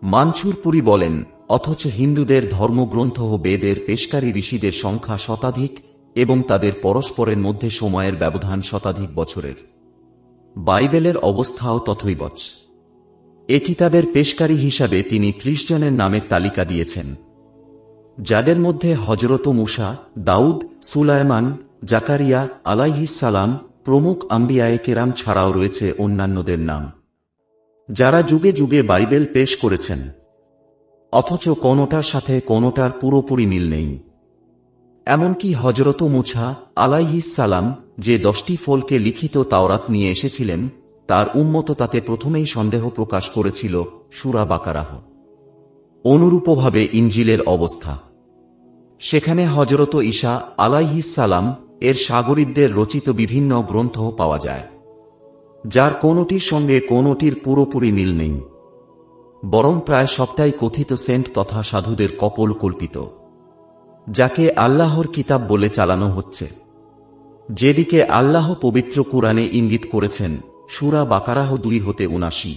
মানসুরপুরী বলেন, অথচ হিন্দুদের ধর্মগ্রন্থ বেদের পেশকারী ঋষিদের সংখ্যা শতাধিক এবং তাদের পরস্পরের মধ্যে সময়ের ব্যবধান শতাধিক বছরের। বাইবেলের অবস্থাও তথৈবচ। এ কিতাবের পেশকারী হিসাবে তিনি 30 জনের নামের তালিকা দিয়েছেন, যাদের মধ্যে হযরত মূসা, দাউদ, সুলায়মান, জাকারিয়া আলাইহিস সালাম প্রমুখ আম্বিয়ায়ে কেরাম ছাড়াও রয়েছে অন্যান্যদের নাম, যারা যুগে যুগে বাইবেল পেশ করেছেন। অথচ কোনোটার সাথে কোনোটার পুরোপুরি মিল নেই। এমনকি হযরত মূসা আলাইহিস সালাম যে 10টি ফলকে লিখিত তাওরাত নিয়ে এসেছিলেন, তার উম্মত তাতে প্রথমেই সন্দেহ প্রকাশ করেছিল, সূরা বাকারাহ। অনুরূপভাবে ইনজিলের অবস্থা। সেখানে হযরত ঈসা আলাইহিস সালাম এর সাগরিদদের রচিত বিভিন্ন গ্রন্থ পাওয়া যায়, যার কোনোটির সঙ্গে কোনোটির পুরোপুরি মিল নেই, বরং প্রায় সবটাই কথিত সেন্ট তথা সাধুদের কপোল কল্পিত। যাকে আল্লাহর কিতাব বলে চালানো হচ্ছে, যেদিকে আল্লাহ পবিত্র কুরআনে ইঙ্গিত করেছেন। সূরা বাকারাহ 2-79।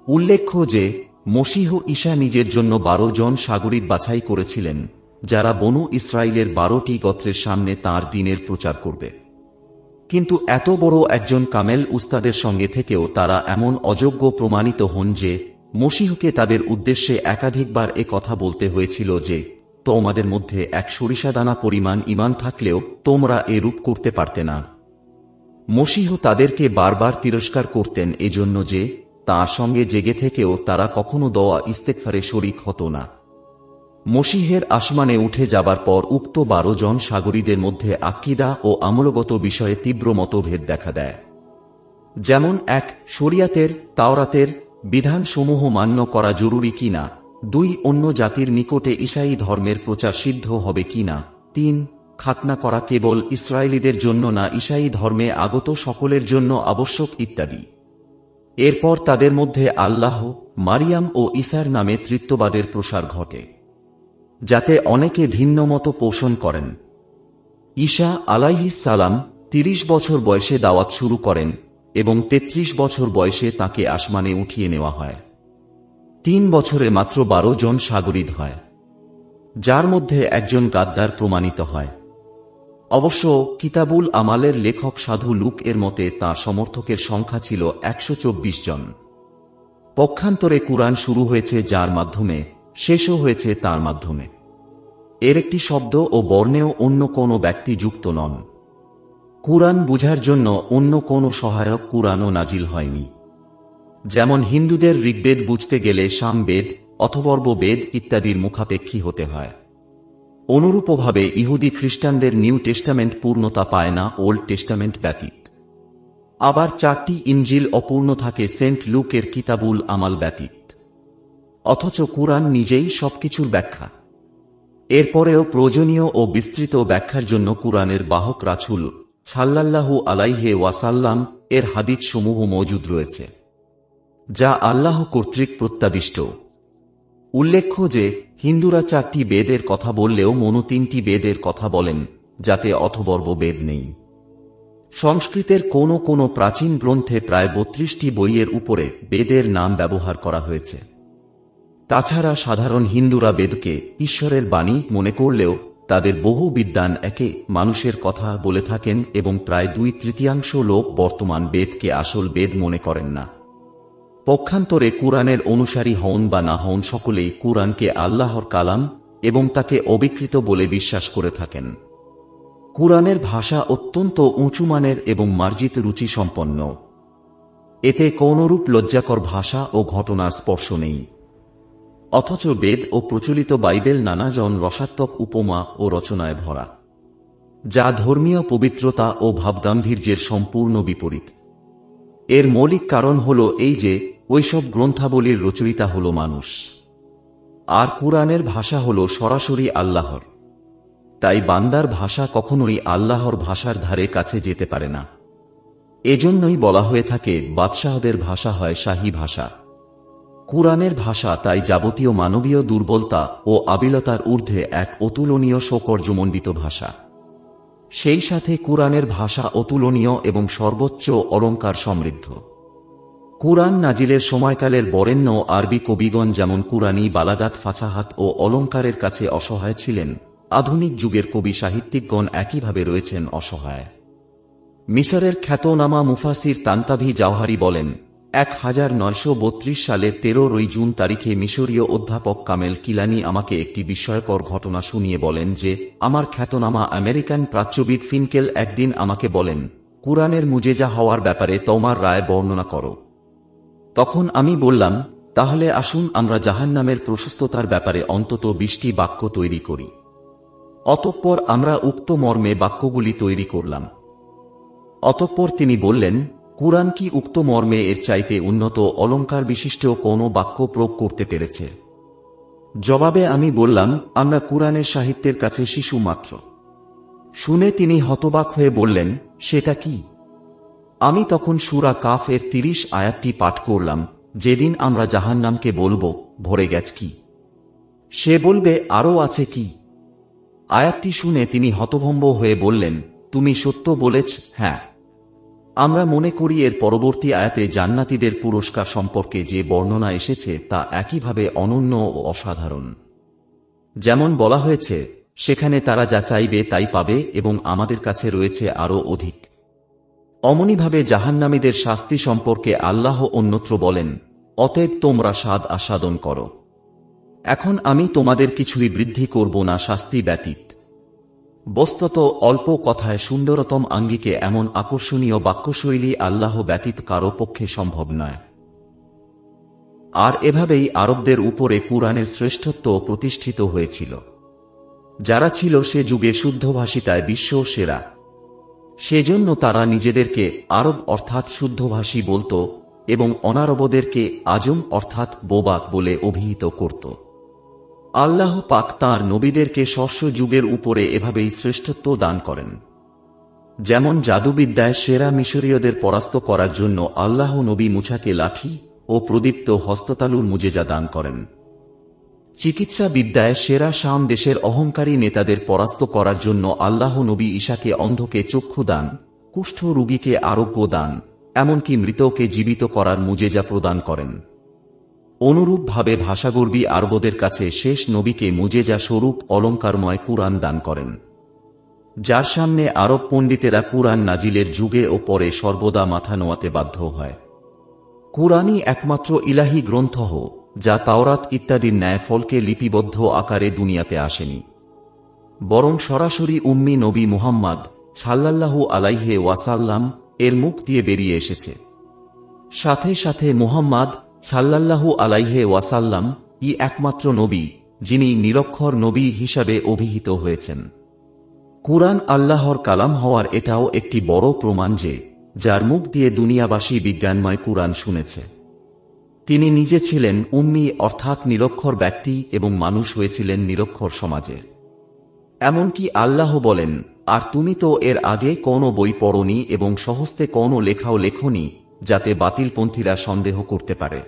উল্লেখ্য যে মসীহ ঈসা নিজের জন্য 12 জন সাগরিদ বাছাই করেছিলেন, যারা বনু ইসরায়েলের 12টি গোত্রের সামনে তাঁর দ্বীনের প্রচার করবে। কিন্তু এত বড় একজন কামেল উস্তাদের সঙ্গে থেকেও তারা এমন অযোগ্য প্রমাণিত হন যে মসীহকে তাদের উদ্দেশ্যে একাধিকবার এ কথা বলতে হয়েছিল যে, তোমাদের মধ্যে এক সরিষাদানা পরিমাণ ঈমান থাকলেও তোমরা এরূপ করতে পারতে না। মসীহ তাদেরকে বারবার তিরস্কার করতেন এজন্য যে তাঁর সঙ্গে জেগে থেকেও তারা কখনো দোয়া ইস্তেগফারে শরীক হতো না। মসীহের আসমানে উঠে যাবার পর উক্ত 12 জন সাগরীদের মধ্যে আকীদা ও আমলগত বিষয়ে তীব্র মতভেদ দেখা দেয়। যেমন 1. শরিয়াতের তাওরাতের বিধানসমূহ মান্য করা জরুরি কিনা। 2. অন্য জাতির নিকটে ঈসাই ধর্মের প্রচার সিদ্ধ হবে কিনা। 3. খাতনা করা কেবল ইসরায়েলীদের জন্য না, ঈসাই ধর্মে আগত সকলের জন্য আবশ্যক ইত্যাদি। এরপর তাদের মধ্যে আল্লাহ, মারিয়াম ও ঈসার নামে তৃত্ববাদের প্রসার ঘটে, যাতে অনেকে ভিন্ন মত পোষণ করেন। ঈসা আলাইহিস সালাম 30 বছর বয়সে দাওয়াত শুরু করেন এবং 33 বছর বয়সে তাকে আসমানে উঠিয়ে নেওয়া হয়। 3 বছরে মাত্র 12 জন সাগরীদ হয়, যার মধ্যে একজন গাদ্দার প্রমাণিত হয়। অবশ্য কিতাবুল আমালের লেখক সাধু লুক এর মতে তাঁর সমর্থকের সংখ্যা ছিল 124 জন। পক্ষান্তরে কুরআন শুরু হয়েছে যার মাধ্যমে, শেষও হয়েছে তার মাধ্যমে। এর একটি শব্দ ও বর্ণেও অন্য কোনো ব্যক্তি যুক্ত নন। কুরআন বুঝার জন্য অন্য কোনো সহায়ক কুরআনও নাজিল হয়নি। যেমন হিন্দুদের ঋগ্বেদ বুঝতে গেলে সামবেদ, অথর্বণ বেদ ইত্যাদির মুখাপেক্ষী হতে হয়। অনুরূপভাবে ইহুদি খ্রিস্টানদের নিউ টেস্টামেন্ট পূর্ণতা পায় না ওল্ড টেস্টামেন্ট ব্যতীত। আবার 4টি ইনজিল অপূর্ণ থাকে সেন্ট লুকের কিতাবুল আমাল ব্যতীত। অথচ কুরআন নিজেই সবকিছুর ব্যাখ্যা। এরপরেও প্রয়োজনীয় ও বিস্তৃত ব্যাখ্যার জন্য কুরআনের বাহক রাসূল সাল্লাল্লাহু আলাইহি ওয়াসাল্লাম এর হাদিস সমূহ মজুদ রয়েছে, যা আল্লাহ কর্তৃক প্রত্যাদিষ্ট। উল্লেখ্য যে হিন্দুরা 4টি বেদের কথা বললেও মনু 3টি বেদের কথা বলেন, যাতে অথর্বণ বেদ নেই। সংস্কৃতের কোনো প্রাচীন গ্রন্থে প্রায় 32টি বইয়ের উপরে বেদের নাম ব্যবহার করা হয়েছে। তাছাড়া সাধারণ হিন্দুরা বেদকে ঈশ্বরের বাণী মনে করলেও তাদের বহু বিদ্বান একে মানুষের কথা বলে থাকেন এবং প্রায় 2/3 লোক বর্তমান বেদকে আসল বেদ মনে করেন না। পক্ষান্তরে কুরআনের অনুসারী হন বা না হন, সকলেই কুরআনকে আল্লাহর কালাম এবং তাকে অবিকৃত বলে বিশ্বাস করে থাকেন। কুরআনের ভাষা অত্যন্ত উঁচুমানের এবং মার্জিত রুচি সম্পন্ন। এতে কোনরূপ লজ্জাকর ভাষা ও ঘটনার স্পর্শ নেই। অথচ বেদ ও প্রচলিত বাইবেল নানাজন রসাত্মক উপমা ও রচনায় ভরা, যা ধর্মীয় পবিত্রতা ও ভাবগাম্ভীর্যের সম্পূর্ণ বিপরীত। এর মৌলিক কারণ হল এই যে ওইসব গ্রন্থাবলীর রচয়িতা হল মানুষ, আর কুরআনের ভাষা হল সরাসরি আল্লাহর। তাই বান্দার ভাষা কখনোই আল্লাহর ভাষার ধারে কাছে যেতে পারে না। এজন্যই বলা হয়ে থাকে বাদশাহদের ভাষা হয় শাহী ভাষা। কুরআনের ভাষা তাই যাবতীয় মানবীয় দুর্বলতা ও আবিলতার ঊর্ধ্বে এক অতুলনীয় সৌকর্যমণ্ডিত ভাষা। সেই সাথে কুরআনের ভাষা অতুলনীয় এবং সর্বোচ্চ অলঙ্কার সমৃদ্ধ। কুরআন নাজিলের সময়কালের বরেণ্য আরবি কবিগণ যেমন কুরআনী বালাগাত, ফাসাহাত ও অলঙ্কারের কাছে অসহায় ছিলেন, আধুনিক যুগের কবি সাহিত্যিকগণ একইভাবে রয়েছেন অসহায়। মিসরের খ্যাতনামা মুফাসির তান্তাভি জাওহারি বলেন, 1932 সালের 13 জুন তারিখে মিশরীয় অধ্যাপক কামেল কিলানি আমাকে একটি বিস্ময়কর ঘটনা শুনিয়ে বলেন যে, আমার খ্যাতনামা আমেরিকান প্রাচ্যবিদ ফিনকেল একদিন আমাকে বলেন, কুরআনের মুজেজা হওয়ার ব্যাপারে তোমার রায় বর্ণনা করো। তখন আমি বললাম, তাহলে আসুন আমরা জাহান্নামের প্রশস্ততার ব্যাপারে অন্তত 20টি বাক্য তৈরি করি। অতঃপর আমরা উক্ত মর্মে বাক্যগুলি তৈরি করলাম। অতঃপর তিনি বললেন, কুরআন কি উক্ত মর্মে এর চাইতে উন্নত অলঙ্কার বিশিষ্ট কোনো বাক্য প্রয়োগ করতে পেরেছে? জবাবে আমি বললাম, আমরা কুরআনের সাহিত্যের কাছে শিশু মাত্র। শুনে তিনি হতবাক হয়ে বললেন, সেটা কি? আমি তখন সূরা কাফ এর 30 আয়াতটি পাঠ করলাম, যেদিন আমরা জাহান্নামকে বলবো, ভরে গেছে কি? সে বলবে, আরও আছে কি? আয়াতটি শুনে তিনি হতভম্ব হয়ে বললেন, তুমি সত্য বলেছ। হ্যাঁ, আমরা মনে করি এর পরবর্তী আয়াতে জান্নাতীদের পুরস্কার সম্পর্কে যে বর্ণনা এসেছে তা একইভাবে অনন্য ও অসাধারণ। যেমন বলা হয়েছে, সেখানে তারা যা চাইবে তাই পাবে এবং আমাদের কাছে রয়েছে আরও অধিক। অমনিভাবে জাহান্নামীদের শাস্তি সম্পর্কে আল্লাহ অন্যত্র বলেন, অতএব তোমরা স্বাদ আস্বাদন করো। এখন আমি তোমাদের কিছুই বৃদ্ধি করব না শাস্তি ব্যতীত। বস্তুত অল্প কথায় সুন্দরতম আঙ্গিকে এমন আকর্ষণীয় বাক্যশৈলী আল্লাহ ব্যতীত কারো পক্ষে সম্ভব নয়। আর এভাবেই আরবদের উপরে কুরআনের শ্রেষ্ঠত্ব প্রতিষ্ঠিত হয়েছিল। যারা ছিল সে যুগে শুদ্ধভাষিতায় বিশ্ব সেরা। সেজন্য তারা নিজেদেরকে আরব অর্থাৎ শুদ্ধভাষী বলত এবং অনারবদেরকে আজম অর্থাৎ বোবা বলে অভিহিত করত। আল্লাহ পাক তাঁর নবীদেরকে শস্য যুগের উপরে এভাবেই শ্রেষ্ঠত্ব দান করেন। যেমন জাদুবিদ্যায় সেরা মিশরীয়দের পরাস্ত করার জন্য আল্লাহ নবী মুসাকে লাঠি ও প্রদীপ্ত হস্ততালুর মুজেজা দান করেন। চিকিৎসা বিদ্যায় সেরা শাম দেশের অহংকারী নেতাদের পরাস্ত করার জন্য আল্লাহ নবী ঈসাকে অন্ধকে চক্ষু দান, কুষ্ঠ রোগীকে আরোগ্য দান, এমনকি মৃতকে জীবিত করার মুজেজা প্রদান করেন। অনুরূপভাবে ভাষাগর্বী আরবদের কাছে শেষ নবীকে মুজেজা স্বরূপ অলঙ্কারময় কুরআন দান করেন, যার সামনে আরব পণ্ডিতেরা কুরআন নাজিলের যুগে ও পরে সর্বদা মাথা নোয়াতে বাধ্য হয়। কুরআনই একমাত্র ইলাহি গ্রন্থ যা তাওরাত ইত্যাদির ন্যায় ফলকে লিপিবদ্ধ আকারে দুনিয়াতে আসেনি, বরং সরাসরি উম্মি নবী মুহাম্মদ সাল্লাল্লাহু আলাইহি ওয়াসাল্লাম এর মুখ দিয়ে বেরিয়ে এসেছে। সাথে সাথে মুহাম্মদ সাল্লাল্লাহু আলাইহি ওয়াসাল্লাম একমাত্র নবী যিনি নিরক্ষর নবী হিসাবে অভিহিত হয়েছেন। কুরআন আল্লাহর কালাম হওয়ার এটাও একটি বড় প্রমাণ যে যার মুখ দিয়ে দুনিয়াবাসী বিজ্ঞানময় কুরআন শুনেছে তিনি নিজে ছিলেন উম্মি অর্থাৎ নিরক্ষর ব্যক্তি এবং মানুষ হয়েছিলেন নিরক্ষর সমাজে। এমনকি আল্লাহ বলেন, আর তুমি তো এর আগে কোনো বই পড়নি এবং সহস্তে কোনো লেখাও লেখনি যাতে বাতিলপন্থীরা সন্দেহ করতে পারে।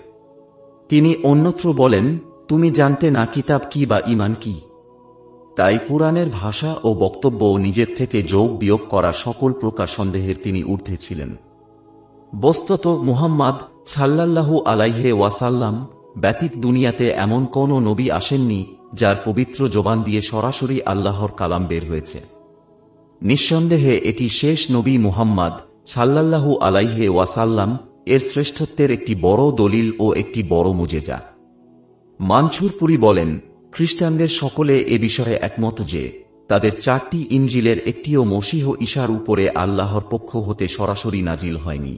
তিনি অন্যত্র বলেন, তুমি জানতে না কিতাব কি বা ঈমান কি। তাই কুরআনের ভাষা ও বক্তব্য নিজের থেকে যোগ বিয়োগ করা সকল প্রকার সন্দেহের তিনি ঊর্ধ্বে ছিলেন। বস্তুত মুহাম্মদ সাল্লাল্লাহু আলাইহি ওয়াসাল্লাম ব্যতীত দুনিয়াতে এমন কোন নবী আসেননি যার পবিত্র জবান দিয়ে সরাসরি আল্লাহর কালাম বের হয়েছে। নিঃসন্দেহে এটি শেষ নবী মুহাম্মদ সাল্লাল্লাহু আলাইহি ওয়াসাল্লাম এর শ্রেষ্ঠত্বের একটি বড় দলিল ও একটি বড় মুজেজা। মানছুরপুরি বলেন, খ্রিস্টানদের সকলে এ বিষয়ে একমত যে তাদের 4টি ইনজিলের একটিও মসীহ ঈসার উপরে আল্লাহর পক্ষ হতে সরাসরি নাজিল হয়নি,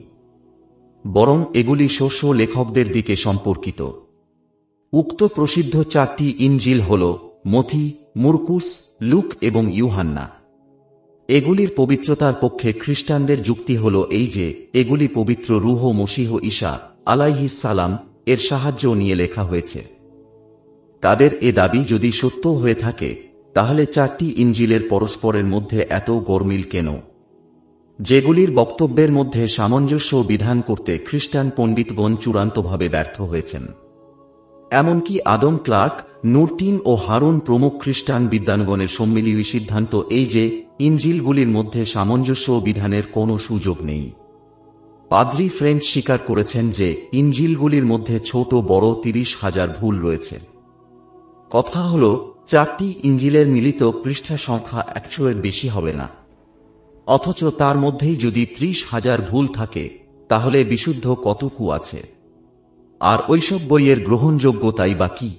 বরং এগুলি শস্য লেখকদের দিকে সম্পর্কিত। উক্ত প্রসিদ্ধ 4টি ইনজিল হল মথি, মুরকুস, লুক এবং ইউহান্না। এগুলির পবিত্রতার পক্ষে খ্রিস্টানদের যুক্তি হল এই যে এগুলি পবিত্র রূহ মসীহ ঈসা আলাইহিস সালাম এর সাহায্য নিয়ে লেখা হয়েছে। তাদের এ দাবি যদি সত্য হয়ে থাকে তাহলে 4টি ইনজিলের পরস্পরের মধ্যে এত গরমিল কেন? যেগুলির বক্তব্যের মধ্যে সামঞ্জস্য বিধান করতে খ্রিস্টান পণ্ডিতগণ চূড়ান্তভাবে ব্যর্থ হয়েছেন। এমনকি আদম ক্লার্ক, নুরতিন ও হারুন প্রমুখ খ্রিস্টান বিদ্বানগণের সম্মিলিত সিদ্ধান্ত এই যে ইনজিলগুলির মধ্যে সামঞ্জস্য বিধানের কোনো সুযোগ নেই। পাদ্রি ফ্রেঞ্চ স্বীকার করেছেন যে ইনজিলগুলির মধ্যে ছোট বড় 30,000 ভুল রয়েছে। কথা হল 4টি ইনজিলের মিলিত পৃষ্ঠা সংখ্যা 100-এর বেশি হবে না, অথচ তার মধ্যেই যদি 30,000 ভুল থাকে তাহলে বিশুদ্ধ কতটুকু আছে? আর ওইসব বইয়ের গ্রহণযোগ্যতাই বা কি?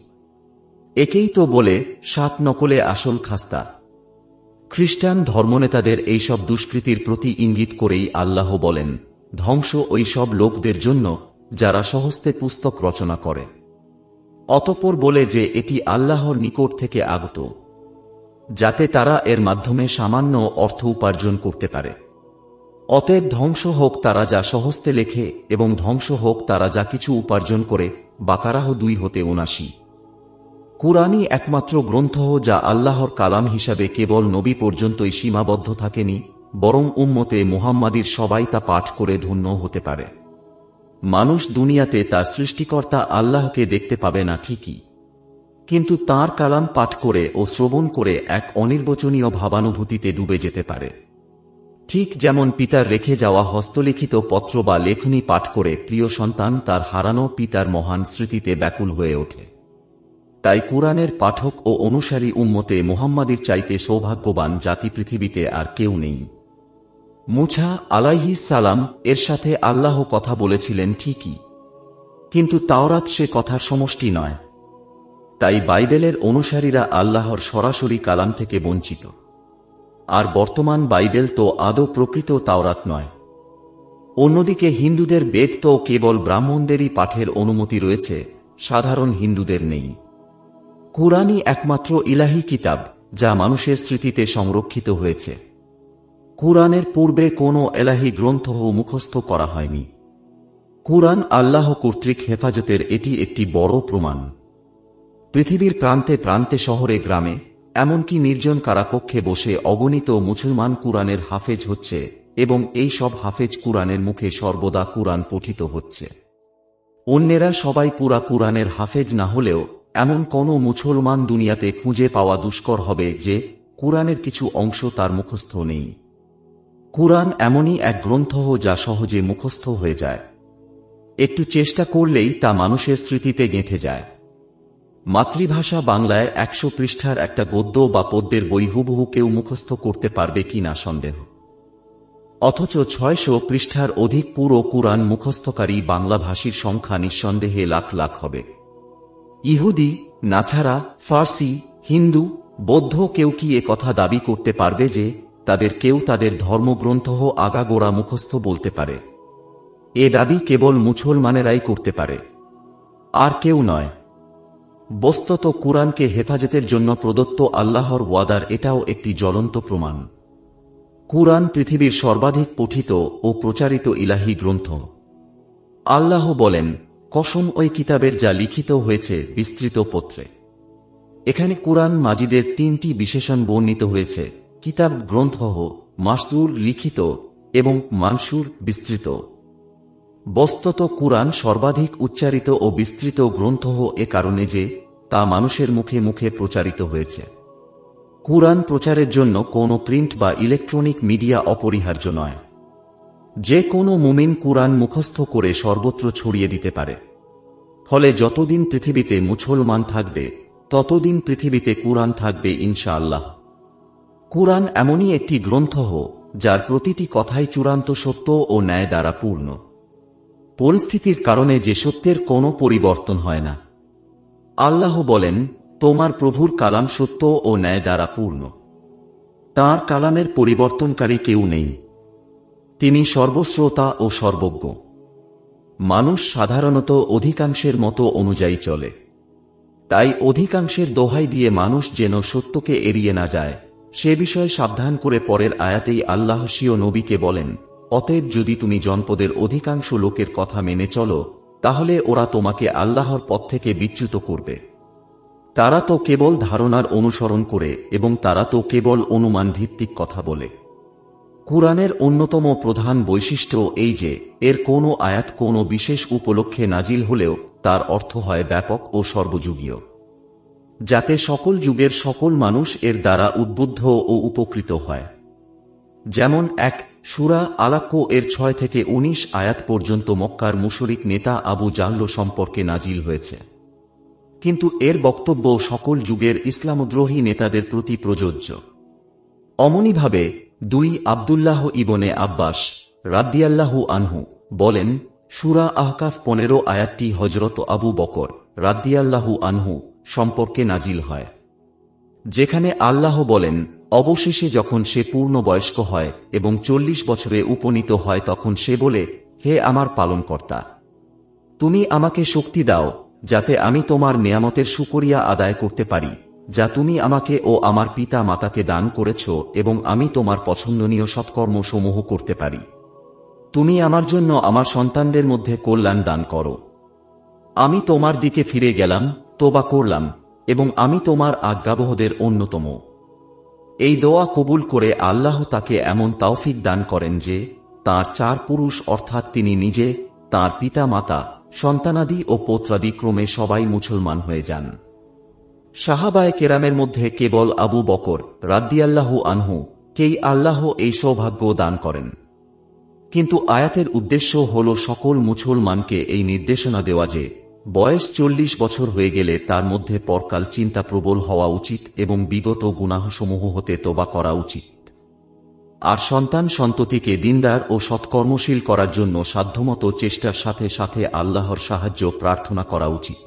একেই তো বলে 7 নকলে আসল খাস্তা। খ্রিস্টান ধর্মনেতাদের এইসব দুষ্কৃতির প্রতি ইঙ্গিত করেই আল্লাহ বলেন, ধ্বংস ওই সব লোকদের জন্য যারা সহস্তে পুস্তক রচনা করে, অতঃপর বলে যে এটি আল্লাহর নিকট থেকে আগত, যাতে তারা এর মাধ্যমে সামান্য অর্থ উপার্জন করতে পারে। অতএব ধ্বংস হোক তারা যা সহস্তে লেখে এবং ধ্বংস হোক তারা যা কিছু উপার্জন করে। বাকারাহ 2:79। কুরআনই একমাত্র গ্রন্থ যা আল্লাহর কালাম হিসাবে কেবল নবী পর্যন্তই সীমাবদ্ধ থাকেনি, বরং উম্মতে মুহাম্মাদির সবাই তা পাঠ করে ধন্য হতে পারে। মানুষ দুনিয়াতে তার সৃষ্টিকর্তা আল্লাহকে দেখতে পাবে না ঠিকই, কিন্তু তাঁর কালাম পাঠ করে ও শ্রবণ করে এক অনির্বচনীয় ভাবানুভূতিতে ডুবে যেতে পারে। ঠিক যেমন পিতার রেখে যাওয়া হস্তলিখিত পত্র বা লেখনী পাঠ করে প্রিয় সন্তান তার হারানো পিতার মহান স্মৃতিতে ব্যাকুল হয়ে ওঠে। তাই কুরআনের পাঠক ও অনুসারী উম্মতে মুহাম্মাদীর চাইতে সৌভাগ্যবান জাতি পৃথিবীতে আর কেউ নেই। মুসা আলাইহিস সালাম এর সাথে আল্লাহ কথা বলেছিলেন ঠিকই, কিন্তু তাওরাত সে কথার সমষ্টি নয়। তাই বাইবেলের অনুসারীরা আল্লাহর সরাসরি কালাম থেকে বঞ্চিত। আর বর্তমান বাইবেল তো আদৌ প্রকৃত তাওরাত নয়। অন্যদিকে হিন্দুদের বেদ তো কেবল ব্রাহ্মণদেরই পাঠের অনুমতি রয়েছে, সাধারণ হিন্দুদের নেই। কুরআনই একমাত্র ইলাহি কিতাব যা মানুষের স্মৃতিতে সংরক্ষিত হয়েছে। কুরআনের পূর্বে কোনো এলাহি গ্রন্থ মুখস্থ করা হয়নি। কুরআন আল্লাহ কর্তৃক হেফাজতের এটি একটি বড় প্রমাণ। পৃথিবীর প্রান্তে প্রান্তে শহরে গ্রামে এমনকি নির্জন কারাকক্ষে বসে অগণিত মুসলমান কুরআনের হাফেজ হচ্ছে এবং এই সব হাফেজ কুরআনের মুখে সর্বদা কুরআন পঠিত হচ্ছে। অন্যেরা সবাই পুরা কুরআনের হাফেজ না হলেও এমন কোনো মুসলমান দুনিয়াতে খুঁজে পাওয়া দুষ্কর হবে যে কুরআনের কিছু অংশ তার মুখস্থ নেই। কুরআন এমনই এক গ্রন্থ যা সহজে মুখস্থ হয়ে যায়। একটু চেষ্টা করলেই তা মানুষের স্মৃতিতে গেঁথে যায়। মাতৃভাষা বাংলায় ১০০ পৃষ্ঠার একটা গদ্য বা পদ্যের বই হুবহু কেউ মুখস্থ করতে পারবে কিনা সন্দেহ। অথচ ৬০০ পৃষ্ঠার অধিক পুরো কুরআন মুখস্থকারী বাংলাভাষীর সংখ্যা নিঃসন্দেহে লাখ লাখ হবে। ইহুদি, নাছারা, ফার্সি, হিন্দু, বৌদ্ধ কেউ কি এ কথা দাবি করতে পারবে যে তাদের কেউ তাদের ধর্মগ্রন্থ আগাগোড়া মুখস্থ বলতে পারে? এ দাবি কেবল মুসলমানেরাই করতে পারে, আর কেউ নয়। বস্তুত কুরআনকে হেফাজতের জন্য প্রদত্ত আল্লাহর ওয়াদার এটাও একটি জ্বলন্ত প্রমাণ। কুরআন পৃথিবীর সর্বাধিক পঠিত ও প্রচারিত ইলাহি গ্রন্থ। আল্লাহ বলেন, কসম ওই কিতাবের যা লিখিত হয়েছে বিস্তৃত পত্রে। এখানে কুরআন মাজিদের ৩টি বিশেষণ বর্ণিত হয়েছে: কিতাব গ্রন্থ, মাসদুর লিখিত এবং মানসুর বিস্তৃত। বস্তুত কুরআন সর্বাধিক উচ্চারিত ও বিস্তৃত গ্রন্থ এ কারণে যে তা মানুষের মুখে মুখে প্রচারিত হয়েছে। কুরআন প্রচারের জন্য কোনো প্রিন্ট বা ইলেকট্রনিক মিডিয়া অপরিহার্য নয়। যে কোনো মুমিন কুরআন মুখস্থ করে সর্বত্র ছড়িয়ে দিতে পারে। ফলে যতদিন পৃথিবীতে মুসলমান থাকবে ততদিন পৃথিবীতে কুরআন থাকবে ইনশাআল্লাহ। কুরআন এমনই একটি গ্রন্থ যার প্রতিটি কথাই চূড়ান্ত সত্য ও ন্যায় দ্বারা পূর্ণ। পরিস্থিতির কারণে যে সত্যের কোনো পরিবর্তন হয় না। আল্লাহ বলেন, তোমার প্রভুর কালাম সত্য ও ন্যায় দ্বারা পূর্ণ। তাঁর কালামের পরিবর্তনকারী কেউ নেই। তিনি সর্বশ্রোতা ও সর্বজ্ঞ। মানুষ সাধারণত অধিকাংশের মতো অনুযায়ী চলে। তাই অধিকাংশের দোহাই দিয়ে মানুষ যেন সত্যকে এড়িয়ে না যায় সে বিষয়ে সাবধান করে পরের আয়াতেই আল্লাহ স্বীয় নবীকে বলেন, অতএব যদি তুমি জনপদের অধিকাংশ লোকের কথা মেনে চলো তাহলে ওরা তোমাকে আল্লাহর পথ থেকে বিচ্যুত করবে। তারা তো কেবল ধারণার অনুসরণ করে এবং তারা তো কেবল অনুমান ভিত্তিক কথা বলে। কুরআনের অন্যতম প্রধান বৈশিষ্ট্য এই যে এর কোনো আয়াত কোনো বিশেষ উপলক্ষে নাজিল হলেও তার অর্থ হয় ব্যাপক ও সর্বযুগীয়, যাতে সকল যুগের সকল মানুষ এর দ্বারা উদ্বুদ্ধ ও উপকৃত হয়। যেমন এক সূরা আলাক এর ৬ থেকে ১৯ আয়াত পর্যন্ত মক্কার মুশরিক নেতা আবু জাহল সম্পর্কে নাজিল হয়েছে, কিন্তু এর বক্তব্য সকল যুগের ইসলামদ্রোহী নেতাদের প্রতি প্রযোজ্য। অমনিভাবে ২ আব্দুল্লাহ ইবনে আব্বাস রাদিয়াল্লাহু আনহু বলেন, সূরা আহকাফ ১৫ আয়াতটি হযরত আবু বকর রাদিয়াল্লাহু আনহু সম্পর্কে নাজিল হয়, যেখানে আল্লাহ বলেন, অবশেষে যখন সে পূর্ণবয়স্ক হয় এবং ৪০ বছরে উপনীত হয় তখন সে বলে, হে আমার পালনকর্তা, তুমি আমাকে শক্তি দাও যাতে আমি তোমার নেয়ামতের শুকরিয়া আদায় করতে পারি যা তুমি আমাকে ও আমার পিতা মাতাকে দান করেছ এবং আমি তোমার পছন্দনীয় সৎকর্ম সমূহ করতে পারি। তুমি আমার জন্য আমার সন্তানদের মধ্যে কল্যাণ দান করো। আমি তোমার দিকে ফিরে গেলাম, তোবা করলাম এবং আমি তোমার আজ্ঞাবহদের অন্যতম। এই দোয়া কবুল করে আল্লাহ তাকে এমন তৌফিক দান করেন যে তাঁর ৪ পুরুষ অর্থাৎ তিনি নিজে, তাঁর পিতা মাতা, সন্তানাদি ও পৌত্রাদি ক্রমে সবাই মুসলমান হয়ে যান। সাহাবায়ে কেরামের মধ্যে কেবল আবু বকর রাদিয়াল্লাহু আনহু কেই আল্লাহ এই সৌভাগ্য দান করেন। কিন্তু আয়াতের উদ্দেশ্য হল সকল মুসলমানকে এই নির্দেশনা দেওয়া যে বয়স 40 বছর হয়ে গেলে তার মধ্যে পরকাল চিন্তা প্রবল হওয়া উচিত এবং বিগত গুনাহসমূহ হতে তওবা করা উচিত। আর সন্তান সন্ততিকে দিনদার ও সৎকর্মশীল করার জন্য সাধ্যমতো চেষ্টার সাথে সাথে আল্লাহর সাহায্য প্রার্থনা করা উচিত।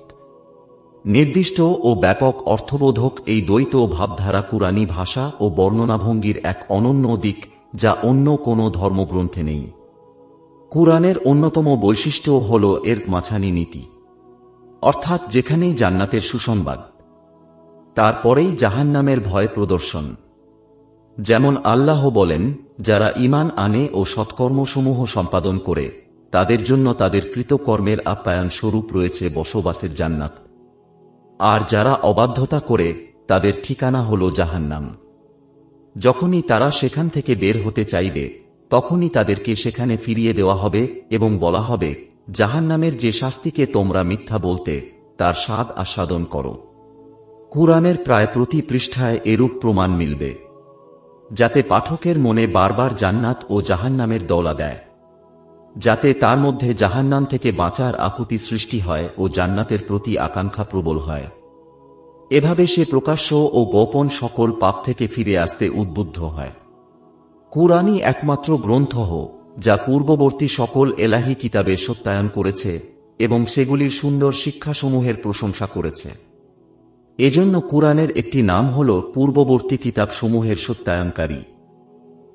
নির্দিষ্ট ও ব্যাপক অর্থবোধক এই দ্বৈত ভাবধারা কুরআনী ভাষা ও বর্ণনাভঙ্গির এক অনন্য দিক, যা অন্য কোনো ধর্মগ্রন্থে নেই। কুরআনের অন্যতম বৈশিষ্ট্য হল এর মাঝানি নীতি, অর্থাৎ যেখানেই জান্নাতের সুসংবাদ, তারপরেই জাহান্নামের ভয় প্রদর্শন। যেমন আল্লাহ বলেন, যারা ঈমান আনে ও সৎকর্মসমূহ সম্পাদন করে তাদের জন্য তাদের কৃতকর্মের আপ্যায়ন স্বরূপ রয়েছে বসবাসের জান্নাত, আর যারা অবাধ্যতা করে তাদের ঠিকানা হল জাহান্নাম। যখনই তারা সেখান থেকে বের হতে চাইবে তখনই তাদেরকে সেখানে ফিরিয়ে দেওয়া হবে এবং বলা হবে, জাহান্নামের যে শাস্তিকে তোমরা মিথ্যা বলতে তার স্বাদ আস্বাদন করো। কুরআনের প্রায় প্রতি পৃষ্ঠায় এরূপ প্রমাণ মিলবে, যাতে পাঠকের মনে বারবার জান্নাত ও জাহান্নামের দোলা দেয়, যাতে তার মধ্যে জাহান্নাম থেকে বাঁচার আকুতি সৃষ্টি হয় ও জান্নাতের প্রতি আকাঙ্ক্ষা প্রবল হয়। এভাবে সে প্রকাশ্য ও গোপন সকল পাপ থেকে ফিরে আসতে উদ্বুদ্ধ হয়। কুরআনই একমাত্র গ্রন্থ যা পূর্ববর্তী সকল এলাহি কিতাবের সত্যায়ন করেছে এবং সেগুলির সুন্দর শিক্ষাসমূহের প্রশংসা করেছে। এজন্য কুরআনের একটি নাম হল পূর্ববর্তী কিতাবসমূহের সত্যায়নকারী।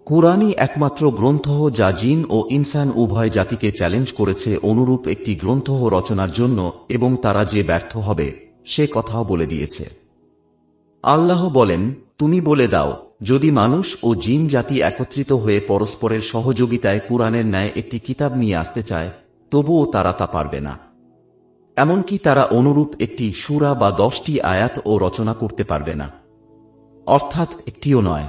কুরআনই একমাত্র গ্রন্থ যা জিন ও ইনসান উভয় জাতিকে চ্যালেঞ্জ করেছে অনুরূপ একটি গ্রন্থ রচনার জন্য, এবং তারা যে ব্যর্থ হবে সে কথাও বলে দিয়েছে। আল্লাহ বলেন, তুমি বলে দাও, যদি মানুষ ও জিন জাতি একত্রিত হয়ে পরস্পরের সহযোগিতায় কুরআনের ন্যায় একটি কিতাব নিয়ে আসতে চায়, তবুও তারা তা পারবে না। এমনকি তারা অনুরূপ একটি সূরা বা 10টি আয়াত ও রচনা করতে পারবে না, অর্থাৎ একটিও নয়।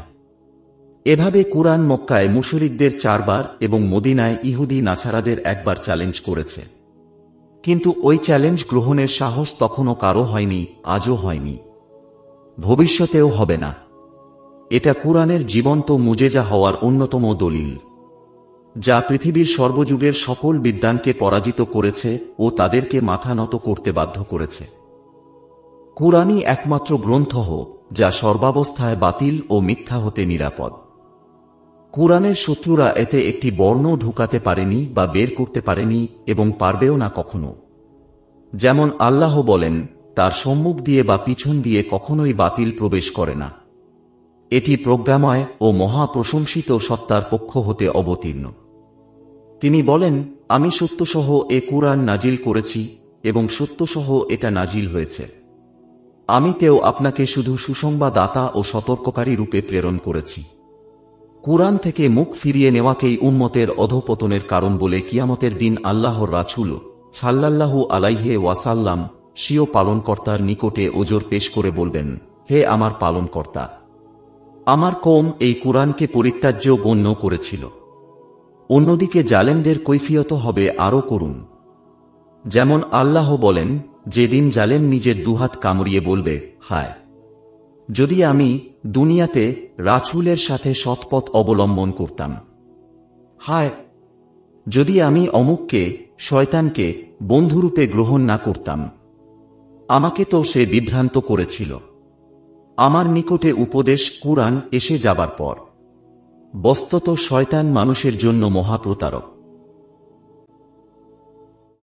এভাবে কুরআন মক্কায় মুশরিকদের 4 বার এবং মদিনায় ইহুদি নাছারাদের একবার চ্যালেঞ্জ করেছে, কিন্তু ওই চ্যালেঞ্জ গ্রহণের সাহস তখনও কারো হয়নি, আজও হয়নি, ভবিষ্যতেও হবে না। এটা কুরআনের জীবন্ত মুজেজা হওয়ার অন্যতম দলিল, যা পৃথিবীর সর্বযুগের সকল বিদ্বানকে পরাজিত করেছে ও তাদেরকে মাথা নত করতে বাধ্য করেছে। কুরআনই একমাত্র গ্রন্থ যা সর্বাবস্থায় বাতিল ও মিথ্যা হতে নিরাপদ। কুরআনের শত্রুরা এতে একটি বর্ণ ঢুকাতে পারেনি বা বের করতে পারেনি এবং পারবেও না কখনো। যেমন আল্লাহ বলেন, তার সম্মুখ দিয়ে বা পিছন দিয়ে কখনোই বাতিল প্রবেশ করে না। এটি প্রজ্ঞাময় ও মহাপ্রশংসিত সত্তার পক্ষ হতে অবতীর্ণ। তিনি বলেন, আমি সত্যসহ এ কুরআন নাজিল করেছি এবং সত্যসহ এটা নাজিল হয়েছে। আমি তেও আপনাকে শুধু সুসংবাদদাতা ও সতর্ককারী রূপে প্রেরণ করেছি। কুরআন থেকে মুখ ফিরিয়ে নেওয়াকেই উম্মতের অধঃপতনের কারণ বলে কিয়ামতের দিন আল্লাহর রাসূল সাল্লাল্লাহু আলাইহি ওয়াসাল্লাম স্বীয় পালনকর্তার নিকটে ওজর পেশ করে বলবেন, হে আমার পালনকর্তা, আমার কওম এই কুরআনকে পরিত্যাজ্য গণ্য করেছিল। অন্যদিকে জালেমদের কৈফিয়ত হবে আরও করুন। যেমন আল্লাহ বলেন, যেদিন জালেম নিজের দুহাত কামড়িয়ে বলবে, হায়, যদি আমি দুনিয়াতে রাসূলের সাথে সৎপথ অবলম্বন করতাম, হায়, যদি আমি অমুককে শয়তানকে বন্ধুরূপে গ্রহণ না করতাম, আমাকে তো সে বিভ্রান্ত করেছিল। আমার নিকটে উপদেশ কুরআন এসে যাবার পর বস্তুত শয়তান মানুষের জন্য মহাপ্রতারক।